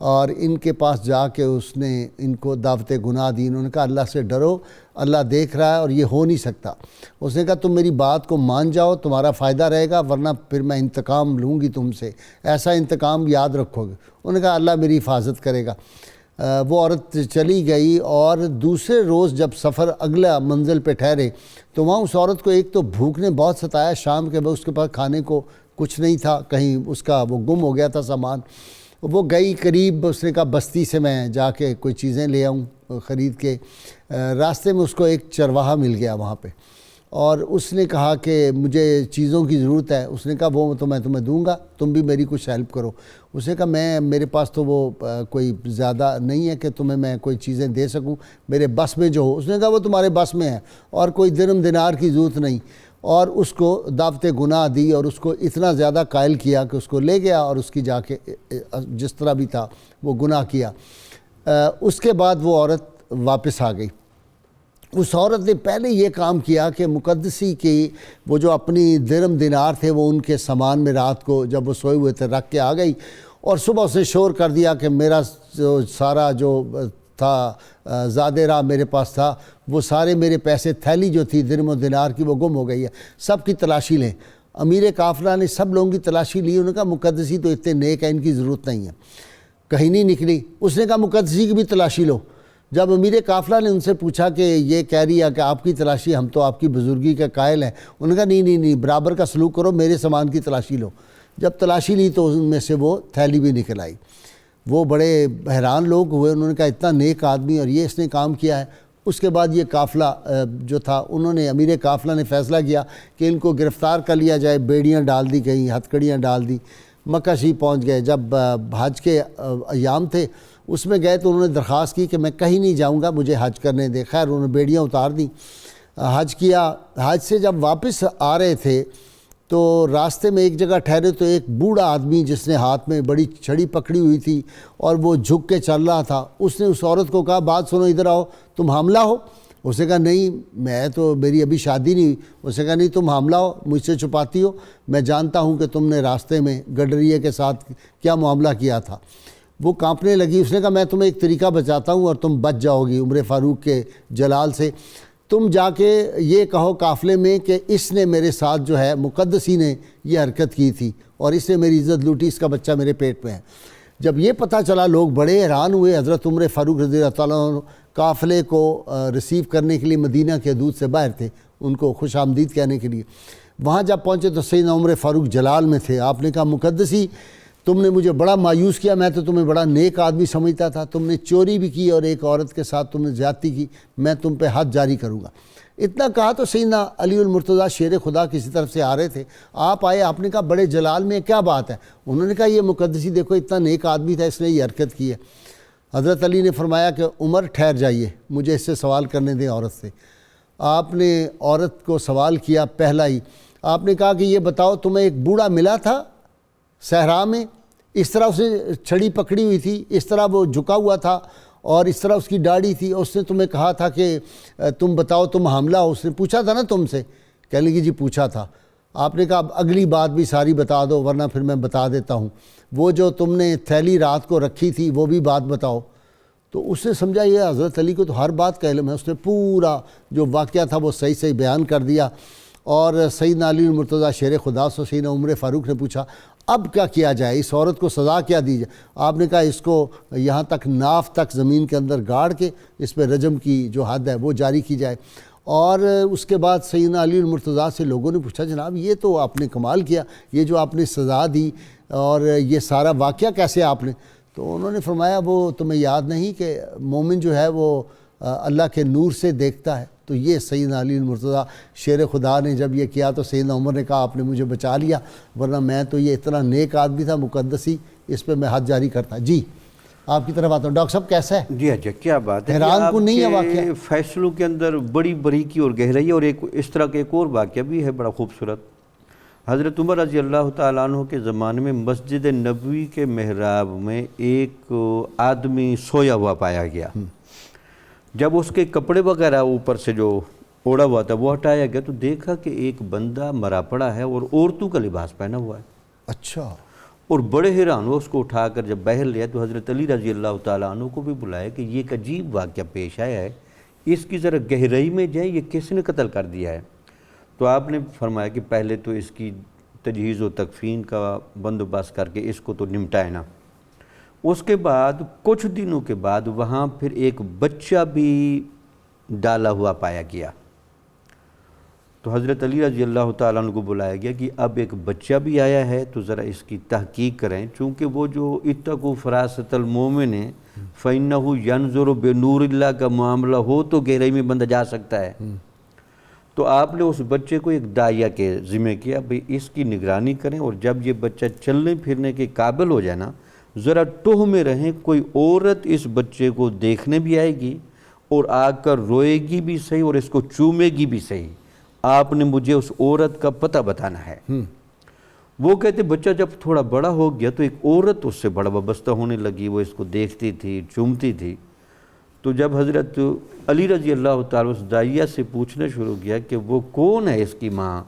اور ان کے پاس جا کے اس نے ان کو دعوت گناہ دی۔ انہوں نے کہا اللہ سے ڈرو، اللہ دیکھ رہا ہے اور یہ ہو نہیں سکتا۔ اس نے کہا تم میری بات کو مان جاؤ، تمہارا فائدہ رہے گا، ورنہ پھر میں انتقام لوں گی تم سے، ایسا انتقام یاد رکھو گے۔ انہوں نے کہا اللہ میری حفاظت کرے گا۔ وہ عورت چلی گئی، اور دوسرے روز جب سفر اگلا منزل پہ ٹھہرے تو وہاں اس عورت کو ایک تو بھوک نے بہت ستایا، شام کے بعد اس کے پاس کھانے کو کچھ نہیں تھا، کہیں اس کا وہ گم ہو گیا تھا سامان۔ وہ گئی قریب، اس نے کہا بستی سے میں جا کے کوئی چیزیں لے آؤں خرید کے۔ راستے میں اس کو ایک چرواہا مل گیا وہاں پہ، اور اس نے کہا کہ مجھے چیزوں کی ضرورت ہے۔ اس نے کہا وہ تو میں تمہیں دوں گا، تم بھی میری کچھ ہیلپ کرو۔ اس نے کہا میرے پاس تو وہ کوئی زیادہ نہیں ہے کہ تمہیں میں کوئی چیزیں دے سکوں، میرے بس میں جو ہو۔ اس نے کہا وہ تمہارے بس میں ہے، اور کوئی درہم دینار کی ضرورت نہیں، اور اس کو دعوت گناہ دی، اور اس کو اتنا زیادہ قائل کیا کہ اس کو لے گیا اور اس کی جا کے جس طرح بھی تھا وہ گناہ کیا۔ اس کے بعد وہ عورت واپس آ گئی، اس عورت نے پہلے یہ کام کیا کہ مقدسی کی وہ جو اپنی درم دینار تھے وہ ان کے سامان میں رات کو جب وہ سوئے ہوئے تھے رکھ کے آ گئی، اور صبح اس نے شور کر دیا کہ میرا جو سارا جو تھا زیادہ راہ میرے پاس تھا وہ سارے میرے پیسے، تھیلی جو تھی درم و دینار کی وہ گم ہو گئی ہے، سب کی تلاشی لیں۔ امیر قافلہ نے سب لوگوں کی تلاشی لی، انہوں نے کہا مقدسی تو اتنے نیک ہیں، ان کی ضرورت نہیں ہے، کہیں نہیں نکلی۔ اس نے کہا مقدسی کی بھی تلاشی لو۔ جب امیر قافلہ نے ان سے پوچھا کہ یہ کہہ رہی ہے کہ آپ کی تلاشی، ہم تو آپ کی بزرگی کے قائل ہیں، انہوں نے کہا نہیں برابر کا سلوک کرو، میرے سامان کی تلاشی لو۔ جب تلاشی لی تو ان میں سے وہ تھیلی بھی نکل آئی۔ وہ بڑے حیران لوگ ہوئے، انہوں نے کہا اتنا نیک آدمی اور یہ اس نے کام کیا ہے۔ اس کے بعد یہ قافلہ جو تھا انہوں نے، امیر قافلہ نے فیصلہ کیا کہ ان کو گرفتار کر لیا جائے، بیڑیاں ڈال دی گئیں، ہتھکڑیاں ڈال دی، مکہ شریف پہنچ گئے۔ جب حج کے ایام تھے اس میں گئے تو انہوں نے درخواست کی کہ میں کہیں نہیں جاؤں گا، مجھے حج کرنے دے۔ خیر انہوں نے بیڑیاں اتار دیں، حج کیا۔ حج سے جب واپس آ رہے تھے تو راستے میں ایک جگہ ٹھہرے تو ایک بوڑھا آدمی جس نے ہاتھ میں بڑی چھڑی پکڑی ہوئی تھی اور وہ جھک کے چل رہا تھا، اس نے اس عورت کو کہا بات سنو، ادھر آؤ، تم حاملہ ہو؟ اس نے کہا نہیں، میری ابھی شادی نہیں ہوئی۔ اس نے کہا نہیں تم حاملہ ہو، مجھ سے چھپاتی ہو، میں جانتا ہوں کہ تم نے راستے میں گڈریے کے ساتھ کیا معاملہ کیا تھا۔ وہ کانپنے لگی۔ اس نے کہا میں تمہیں ایک طریقہ بتاتا ہوں اور تم بچ جاؤ گی عمر فاروق کے جلال سے۔ تم جا کے یہ کہو قافلے میں کہ اس نے میرے ساتھ جو ہے مقدسی نے یہ حرکت کی تھی اور اس نے میری عزت لوٹی، اس کا بچہ میرے پیٹ میں ہے۔ جب یہ پتہ چلا لوگ بڑے حیران ہوئے۔ حضرت عمر فاروق رضی اللہ تعالیٰ عنہ قافلے کو ریسیو کرنے کے لیے مدینہ کے حدود سے باہر تھے، ان کو خوش آمدید کہنے کے لیے۔ وہاں جب پہنچے تو سیدنا عمر فاروق جلال میں تھے۔ آپ نے کہا مقدسی تم نے مجھے بڑا مایوس کیا، میں تو تمہیں بڑا نیک آدمی سمجھتا تھا، تم نے چوری بھی کی اور ایک عورت کے ساتھ تم نے زیادتی کی، میں تم پہ حد جاری کروں گا۔ اتنا کہا تو سیدنا علی المرتضیٰ شیر خدا کسی طرف سے آ رہے تھے، آپ آئے، آپ نے کہا بڑے جلال میں کیا بات ہے؟ انہوں نے کہا یہ مقدسی دیکھو اتنا نیک آدمی تھا، اس نے یہ حرکت کی ہے۔ حضرت علی نے فرمایا کہ عمر ٹھہر جائیے، مجھے اس سے سوال کرنے دیں عورت سے۔ آپ نے عورت کو سوال کیا پہلا ہی، آپ نے کہا کہ یہ بتاؤ تمہیں ایک بوڑھا ملا تھا صحرا میں، اس طرح اس نے چھڑی پکڑی ہوئی تھی، اس طرح وہ جھکا ہوا تھا اور اس طرح اس کی داڑھی تھی، اور اس نے تمہیں کہا تھا کہ تم بتاؤ تم حاملہ ہو؟ اس نے پوچھا تھا نا تم سے؟ کہنے لگی جی پوچھا تھا۔ آپ نے کہا اب اگلی بات بھی ساری بتا دو ورنہ پھر میں بتا دیتا ہوں، وہ جو تم نے تھیلی رات کو رکھی تھی وہ بھی بات بتاؤ۔ تو اس نے سمجھا یہ حضرت علی کو تو ہر بات کا علم ہے، اس نے پورا جو واقعہ تھا وہ صحیح صحیح بیان کر دیا۔ اور سیدنا علی المرتضیٰ شیر خدا سے سیدنا عمر فاروق نے پوچھا اب کیا کیا جائے، اس عورت کو سزا کیا دی جائے؟ آپ نے کہا اس کو یہاں تک ناف تک زمین کے اندر گاڑ کے اس پہ رجم کی جو حد ہے وہ جاری کی جائے۔ اور اس کے بعد سیدنا علی المرتضیٰ سے لوگوں نے پوچھا جناب یہ تو آپ نے کمال کیا، یہ جو آپ نے سزا دی اور یہ سارا واقعہ کیسے آپ نے؟ تو انہوں نے فرمایا وہ تمہیں یاد نہیں کہ مومن جو ہے وہ اللہ کے نور سے دیکھتا ہے؟ تو یہ سیدنا علی المرتضیٰ شیر خدا نے جب یہ کیا تو سیدنا عمر نے کہا آپ نے مجھے بچا لیا، ورنہ میں تو یہ اتنا نیک آدمی تھا مقدسی، اس پہ میں حد جاری کرتا۔ جی آپ کی طرف آتا ہوں، ڈاکٹر صاحب کیسا ہے؟ جی اچھا، کیا بات ہے، حیران کن نہیں ہے واقعہ؟ فیصلوں کے اندر بڑی باریکی اور گہرائی، اور ایک اس طرح کا ایک اور واقعہ بھی ہے بڑا خوبصورت۔ حضرت عمر رضی اللہ تعالیٰ عنہ کے زمانے میں مسجد نبوی کے محراب میں ایک آدمی سویا ہوا پایا گیا۔ جب اس کے کپڑے وغیرہ اوپر سے جو اوڑا ہوا تھا وہ ہٹایا گیا تو دیکھا کہ ایک بندہ مرا پڑا ہے اور عورتوں کا لباس پہنا ہوا ہے۔ اچھا۔ اور بڑے حیران ہو، اس کو اٹھا کر جب باہر لیا تو حضرت علی رضی اللہ تعالیٰ عنہ کو بھی بلایا کہ یہ ایک عجیب واقعہ پیش آیا ہے، اس کی ذرا گہرائی میں جائیں، یہ کس نے قتل کر دیا ہے؟ تو آپ نے فرمایا کہ پہلے تو اس کی تجہیز و تکفین کا بندوبست کر کے اس کو تو نمٹائے نا۔ اس کے بعد کچھ دنوں کے بعد وہاں پھر ایک بچہ بھی ڈالا ہوا پایا گیا۔ تو حضرت علی رضی اللہ تعالیٰ عنہ کو بلایا گیا کہ اب ایک بچہ بھی آیا ہے تو ذرا اس کی تحقیق کریں، چونکہ وہ جو اتقوا فراست المومن ہے فَإِنَّهُ يَنْظُرُ بِنُورِ اللہ کا معاملہ ہو تو گہرائی میں بندہ جا سکتا ہے۔ تو آپ نے اس بچے کو ایک داعیہ کے ذمہ کیا، بھئی اس کی نگرانی کریں، اور جب یہ بچہ چلنے پھرنے کے قابل ہو جائے نا ذرا ٹوہ میں رہیں، کوئی عورت اس بچے کو دیکھنے بھی آئے گی اور آ کر روئے گی بھی صحیح اور اس کو چومے گی بھی صحیح، آپ نے مجھے اس عورت کا پتہ بتانا ہے۔ وہ کہتے بچہ جب تھوڑا بڑا ہو گیا تو ایک عورت اس سے بڑا وابستہ ہونے لگی، وہ اس کو دیکھتی تھی، چومتی تھی۔ تو جب حضرت علی رضی اللہ تعالیٰ اس داعیہ سے پوچھنا شروع کیا کہ وہ کون ہے اس کی ماں،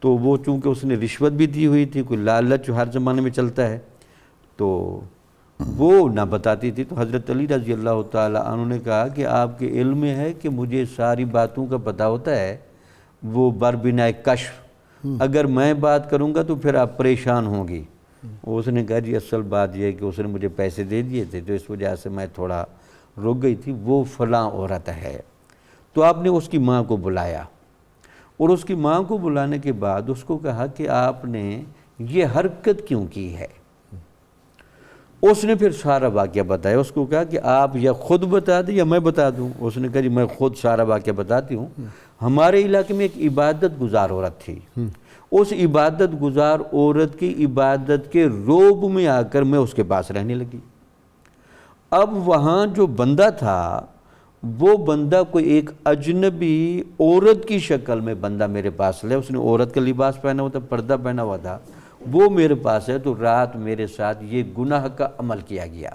تو وہ چونکہ اس نے رشوت بھی دی ہوئی تھی، کوئی لالچ ہر زمانے میں چلتا ہے، تو وہ نہ بتاتی تھی. تو حضرت علی رضی اللہ تعالیٰ عنہ نے کہا کہ آپ کے علم میں ہے کہ مجھے ساری باتوں کا پتہ ہوتا ہے، وہ بربنائے کشف، اگر میں بات کروں گا تو پھر آپ پریشان ہوں گی. اس نے کہا جی اصل بات یہ ہے کہ اس نے مجھے پیسے دے دیے تھے تو اس وجہ سے میں تھوڑا رک گئی تھی، وہ فلاں عورت ہے. تو آپ نے اس کی ماں کو بلایا، اور اس کی ماں کو بلانے کے بعد اس کو کہا کہ آپ نے یہ حرکت کیوں کی ہے. اس نے پھر سارا واقعہ بتایا. اس کو کہا کہ آپ یا خود بتا دیں یا میں بتا دوں. اس نے کہا جی میں خود سارا واقعہ بتاتی ہوں. ہمارے علاقے میں ایک عبادت گزار عورت تھی، اس عبادت گزار عورت کی عبادت کے روب میں آ کر میں اس کے پاس رہنے لگی. اب وہاں جو بندہ تھا وہ بندہ کوئی ایک اجنبی عورت کی شکل میں بندہ میرے پاس لے، اس نے عورت کا لباس پہنا ہوا تھا، پردہ پہنا ہوا تھا، وہ میرے پاس ہے. تو رات میرے ساتھ یہ گناہ کا عمل کیا گیا،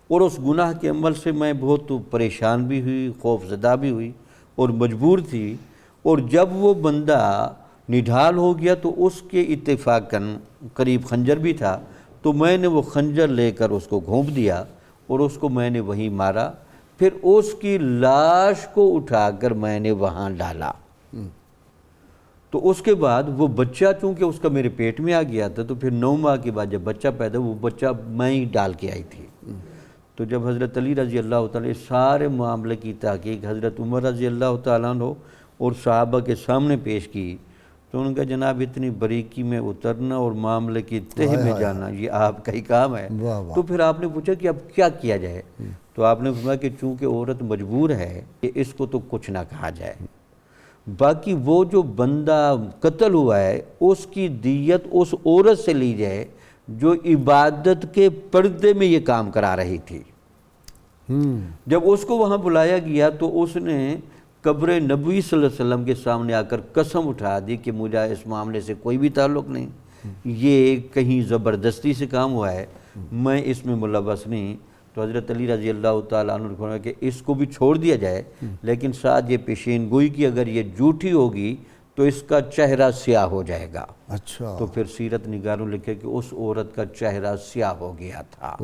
اور اس گناہ کے عمل سے میں بہت پریشان بھی ہوئی، خوف زدہ بھی ہوئی اور مجبور تھی. اور جب وہ بندہ نڈھال ہو گیا تو اس کے اتفاقاً قریب خنجر بھی تھا، تو میں نے وہ خنجر لے کر اس کو گھونپ دیا اور اس کو میں نے وہیں مارا. پھر اس کی لاش کو اٹھا کر میں نے وہاں ڈالا. تو اس کے بعد وہ بچہ چونکہ اس کا میرے پیٹ میں آ گیا تھا، تو پھر 9 ماہ کے بعد جب بچہ پیدا وہ بچہ میں ہی ڈال کے آئی تھی. تو جب حضرت علی رضی اللہ تعالیٰ سارے معاملے کی تحقیق حضرت عمر رضی اللہ تعالیٰ عنہ اور صحابہ کے سامنے پیش کی، تو ان کا جناب اتنی باریکی میں اترنا اور معاملے کی تہ میں جانا یہ آپ کا ہی کام ہے. تو پھر آپ نے پوچھا کہ اب کیا کیا جائے؟ تو آپ نے فرمایا کہ چونکہ عورت مجبور ہے کہ اس کو تو کچھ نہ کہا جائے، باقی وہ جو بندہ قتل ہوا ہے اس کی دیت اس عورت سے لی جائے جو عبادت کے پردے میں یہ کام کرا رہی تھی. جب اس کو وہاں بلایا گیا تو اس نے قبر نبوی صلی اللہ علیہ وسلم کے سامنے آ کر قسم اٹھا دی کہ مجھے اس معاملے سے کوئی بھی تعلق نہیں، یہ کہیں زبردستی سے کام ہوا ہے، میں اس میں ملوث نہیں. تو حضرت علی رضی اللہ تعالیٰ عنہ نے فرمایا کہ اس کو بھی چھوڑ دیا جائے، لیکن ساتھ یہ پیشین گوئی کی اگر یہ جھوٹی ہوگی تو اس کا چہرہ سیاہ ہو جائے گا. اچھا. تو پھر سیرت نگاروں لکھے کہ اس عورت کا چہرہ سیاہ ہو گیا تھا.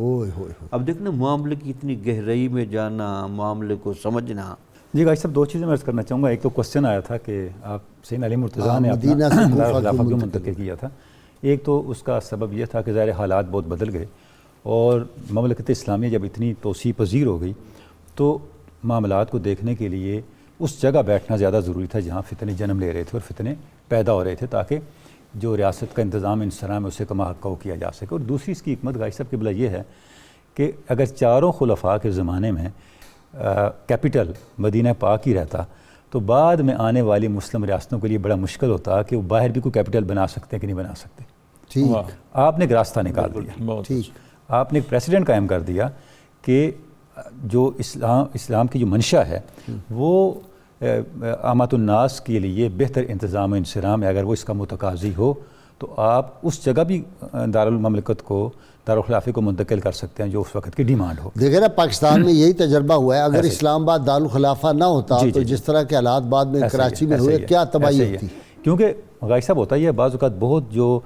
اب دیکھنا معاملے کی اتنی گہرائی میں جانا، معاملے کو سمجھنا. جی بھائی صاحب 2 چیزیں میں عرض کرنا چاہوں گا. ایک تو کوسچن آیا تھا کہ آپ سیدنا علی مرتضیٰ نے اپنا خلافت کیوں منتقل کیا تھا. ایک تو اس کا سبب یہ تھا کہ ظاہر حالات بہت بدل گئے، اور مملکت اسلامیہ جب اتنی توسیع پذیر ہو گئی تو معاملات کو دیکھنے کے لیے اس جگہ بیٹھنا زیادہ ضروری تھا جہاں فتنے جنم لے رہے تھے اور فتنے پیدا ہو رہے تھے، تاکہ جو ریاست کا انتظام انسرام ہے اسے کما حقہ کیا جا سکے. اور دوسری اس کی حکمت غازی صاحب قبلہ یہ ہے کہ اگر چاروں خلفاء کے زمانے میں کیپٹل مدینہ پاک ہی رہتا تو بعد میں آنے والی مسلم ریاستوں کے لیے بڑا مشکل ہوتا کہ وہ باہر بھی کوئی کیپٹل بنا سکتے ہیں کہ نہیں بنا سکتے. آپ نے ایک راستہ نکال دیا، آپ نے ایک پریسیڈنٹ قائم کر دیا کہ جو اسلام کی جو منشا ہے وہ عامت الناس کے لیے بہتر انتظام و انصرام ہے. اگر وہ اس کا متقاضی ہو تو آپ اس جگہ بھی دارالمملکت کو دارالخلافے کو منتقل کر سکتے ہیں جو اس وقت کی ڈیمانڈ ہو. دیکھیں نا پاکستان میں یہی تجربہ ہوا ہے. اگر اسلام آباد دارالخلافہ نہ ہوتا تو جس طرح کے حالات بعد میں کراچی میں ہوئے کیا تباہی ہوتی. کیونکہ غازی صاحب ہوتا ہی ہے بعض اوقات بہت جو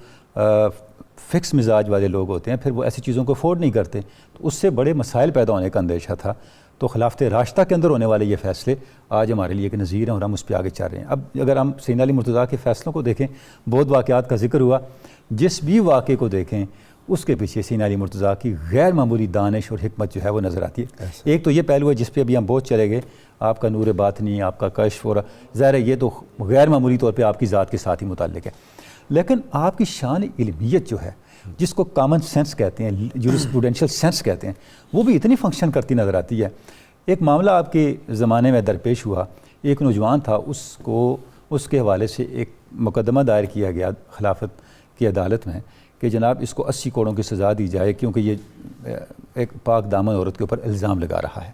فکس مزاج والے لوگ ہوتے ہیں پھر وہ ایسی چیزوں کو افورڈ نہیں کرتے، تو اس سے بڑے مسائل پیدا ہونے کا اندیشہ تھا. تو خلافت راشدہ کے اندر ہونے والے یہ فیصلے آج ہمارے لیے ایک نظیر ہیں اور ہم اس پہ آگے چل رہے ہیں. اب اگر ہم سیدنا علی مرتضیٰ کے فیصلوں کو دیکھیں، بہت واقعات کا ذکر ہوا، جس بھی واقعے کو دیکھیں اس کے پیچھے سیدنا علی مرتضیٰ کی غیر معمولی دانش اور حکمت جو ہے وہ نظر آتی ہے. ایک تو یہ پہلو ہے جس پہ ابھی ہم بہت چلے گئے، آپ کا نور باطنی، آپ کا کشف، اور ظاہر ہے یہ تو غیر معمولی طور پہ آپ کی ذات کے ساتھ ہی متعلق ہے. لیکن آپ کی شان علمیت جو ہے جس کو کامن سینس کہتے ہیں، جورسپروڈینشل سینس کہتے ہیں، وہ بھی اتنی فنکشن کرتی نظر آتی ہے. ایک معاملہ آپ کے زمانے میں درپیش ہوا، ایک نوجوان تھا، اس کے حوالے سے ایک مقدمہ دائر کیا گیا خلافت کی عدالت میں کہ جناب اس کو 80 کروڑوں کی سزا دی جائے کیونکہ یہ ایک پاک دامن عورت کے اوپر الزام لگا رہا ہے.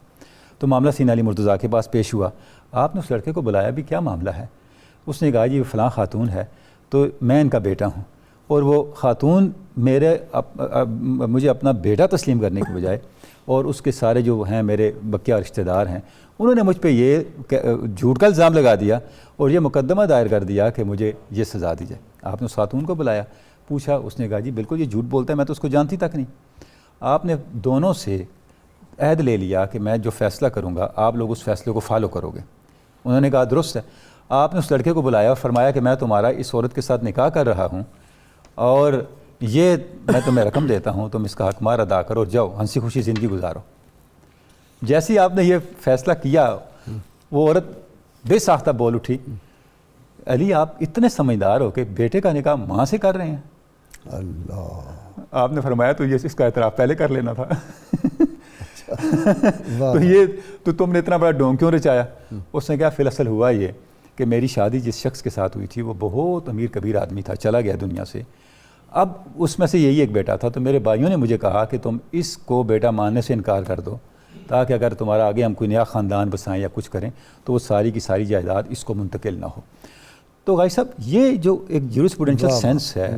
تو معاملہ سیدنا علی مرتضیٰ کے پاس پیش ہوا. آپ نے اس لڑکے کو بلایا بھی کیا معاملہ ہے؟ اس نے کہا جی فلاں خاتون ہے تو میں ان کا بیٹا ہوں، اور وہ خاتون مجھے اپنا بیٹا تسلیم کرنے کے بجائے اور اس کے سارے جو ہیں میرے بقیہ رشتہ دار ہیں، انہوں نے مجھ پہ یہ جھوٹ کا الزام لگا دیا اور یہ مقدمہ دائر کر دیا کہ مجھے یہ سزا دی جائے۔ آپ نے اس خاتون کو بلایا، پوچھا، اس نے کہا جی بالکل یہ جھوٹ بولتا ہے، میں تو اس کو جانتی تک نہیں۔ آپ نے دونوں سے عہد لے لیا کہ میں جو فیصلہ کروں گا آپ لوگ اس فیصلے کو فالو کرو گے۔ انہوں نے کہا درست ہے۔ آپ نے اس لڑکے کو بلایا اور فرمایا کہ میں تمہارا اس عورت کے ساتھ نکاح کر رہا ہوں اور یہ میں تمہیں رقم دیتا ہوں، تم اس کا حق مار ادا کرو اور جاؤ ہنسی خوشی زندگی گزارو۔ جیسے ہی آپ نے یہ فیصلہ کیا وہ عورت بے ساختہ بول اٹھی، علی آپ اتنے سمجھدار ہو کہ بیٹے کا نکاح ماں سے کر رہے ہیں۔ اللہ، آپ نے فرمایا تو یہ اس کا اعتراف پہلے کر لینا تھا۔ تو یہ تو تم نے اتنا بڑا ڈونگ کیوں رچایا؟ اس نے کہا فی الاصل ہوا یہ کہ میری شادی جس شخص کے ساتھ ہوئی تھی وہ بہت امیر کبیر آدمی تھا، چلا گیا دنیا سے، اب اس میں سے یہی ایک بیٹا تھا، تو میرے بھائیوں نے مجھے کہا کہ تم اس کو بیٹا ماننے سے انکار کر دو تاکہ اگر تمہارا آگے ہم کوئی نیا خاندان بسائیں یا کچھ کریں تو وہ ساری کی ساری جائیداد اس کو منتقل نہ ہو۔ تو غازی صاحب یہ جو ایک جیورسپروڈنشل سینس ہے،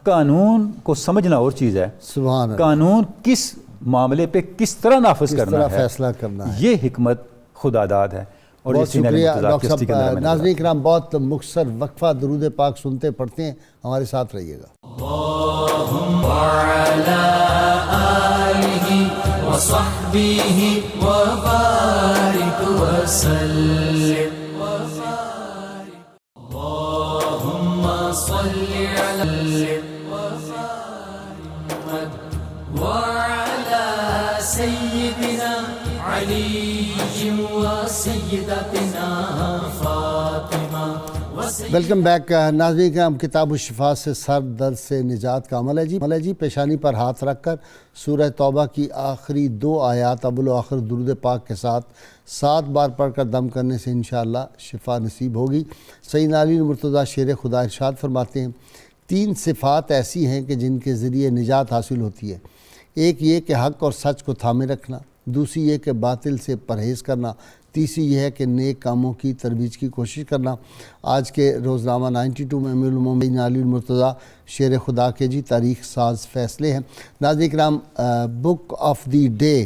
قانون کو سمجھنا اور چیز ہے، سبحان اللہ، قانون کس معاملے پہ کس طرح نافذ کرنا ہے، فیصلہ کرنا ہے، یہ حکمت خدا داد ہے۔ اور بہت شکریہ ڈاکٹر صاحب۔ ناظرین کرام بہت مختصر وقفہ درود پاک سنتے پڑھتے ہیں، ہمارے ساتھ رہیے گا۔ اللہم وعلا آلہ وصحبہ وبارک وسلم، اللہم صلی علی محمد وعلا سیدنا علی وسیدتنا فاطمہ۔ ویلکم بیک ناظرین کرام، کتاب الشفاء سے سر درد سے نجات کا عمل ہے جی۔ پیشانی پر ہاتھ رکھ کر سورہ توبہ کی آخری 2 آیات اول و آخر درود پاک کے ساتھ 7 بار پڑھ کر دم کرنے سے انشاءاللہ شفا نصیب ہوگی۔ سیدنا علی مرتضیٰ شیر خدا ارشاد فرماتے ہیں 3 صفات ایسی ہیں کہ جن کے ذریعے نجات حاصل ہوتی ہے۔ ایک یہ کہ حق اور سچ کو تھامے رکھنا، دوسری یہ کہ باطل سے پرہیز کرنا، تیسری یہ ہے کہ نیک کاموں کی ترویج کی کوشش کرنا۔ آج کے روزنامہ 92 میں امیر المومنین علی المرتضیٰ شیر خدا کے جی تاریخ ساز فیصلے ہیں۔ ناظرین کرام، بک آف دی ڈے،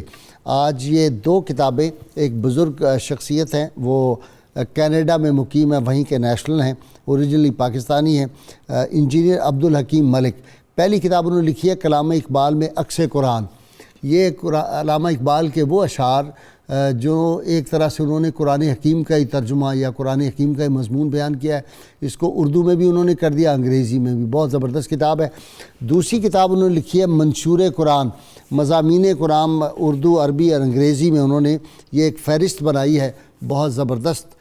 آج یہ 2 کتابیں، ایک بزرگ شخصیت ہیں، وہ کینیڈا میں مقیم ہے، وہیں کے نیشنل ہیں، اوریجنلی پاکستانی ہیں، انجینئر عبدالحکیم ملک۔ پہلی کتاب انہوں نے لکھی ہے کلام اقبال میں عکس قرآن۔ یہ علامہ اقبال کے وہ اشعار جو ایک طرح سے انہوں نے قرآن حکیم کا ہی ترجمہ یا قرآن حکیم کا ہی مضمون بیان کیا ہے، اس کو اردو میں بھی انہوں نے کر دیا، انگریزی میں بھی، بہت زبردست کتاب ہے۔ دوسری کتاب انہوں نے لکھی ہے منشور قرآن، مضامین قرآن اردو، عربی اور انگریزی میں انہوں نے یہ ایک فہرست بنائی ہے، بہت زبردست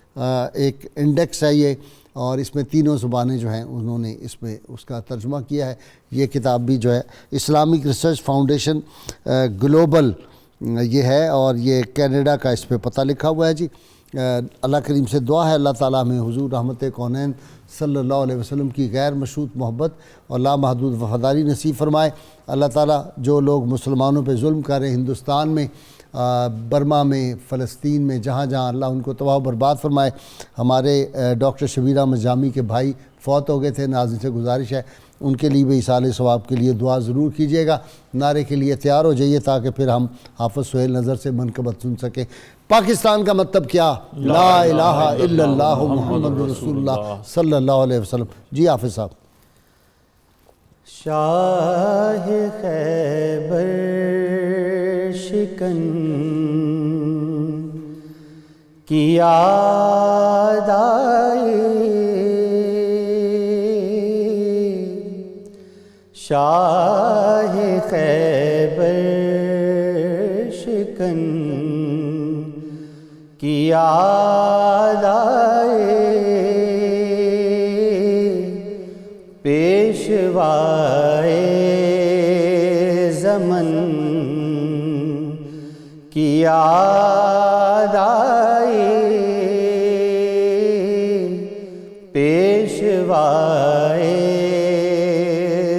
ایک انڈیکس ہے یہ، اور اس میں 3 زبانیں جو ہیں انہوں نے اس میں اس کا ترجمہ کیا ہے۔ یہ کتاب بھی جو ہے اسلامک ریسرچ فاؤنڈیشن گلوبل یہ ہے، اور یہ کینیڈا کا اس پہ پتہ لکھا ہوا ہے جی۔ اللہ کریم سے دعا ہے اللہ تعالیٰ ہمیں حضور رحمت کونین صلی اللہ علیہ وسلم کی غیر مشروط محبت اور لامحدود وفاداری نصیب فرمائے۔ اللہ تعالیٰ جو لوگ مسلمانوں پہ ظلم کر رہے ہیں ہندوستان میں، برما میں، فلسطین میں، جہاں جہاں، اللہ ان کو تباہ و برباد فرمائے۔ ہمارے ڈاکٹر شبیر احمد جامی کے بھائی فوت ہو گئے تھے، ناظرین سے گزارش ہے ان کے لیے بھی ایصال ثواب کے لیے دعا ضرور کیجیے گا۔ نعرے کے لیے تیار ہو جائیے تاکہ پھر ہم حافظ سہیل نظر سے منقبت سن سکیں۔ پاکستان کا مطلب کیا؟ لا الہ الا اللہ محمد رسول اللہ صلی اللہ علیہ وسلم۔ جی حافظ صاحب۔ شاہ خیبر شکن کی یاد آئے، شاہ خیبر شکن کی یاد آئے، پیشوائے زمن کی یاد آئے، پیشوائے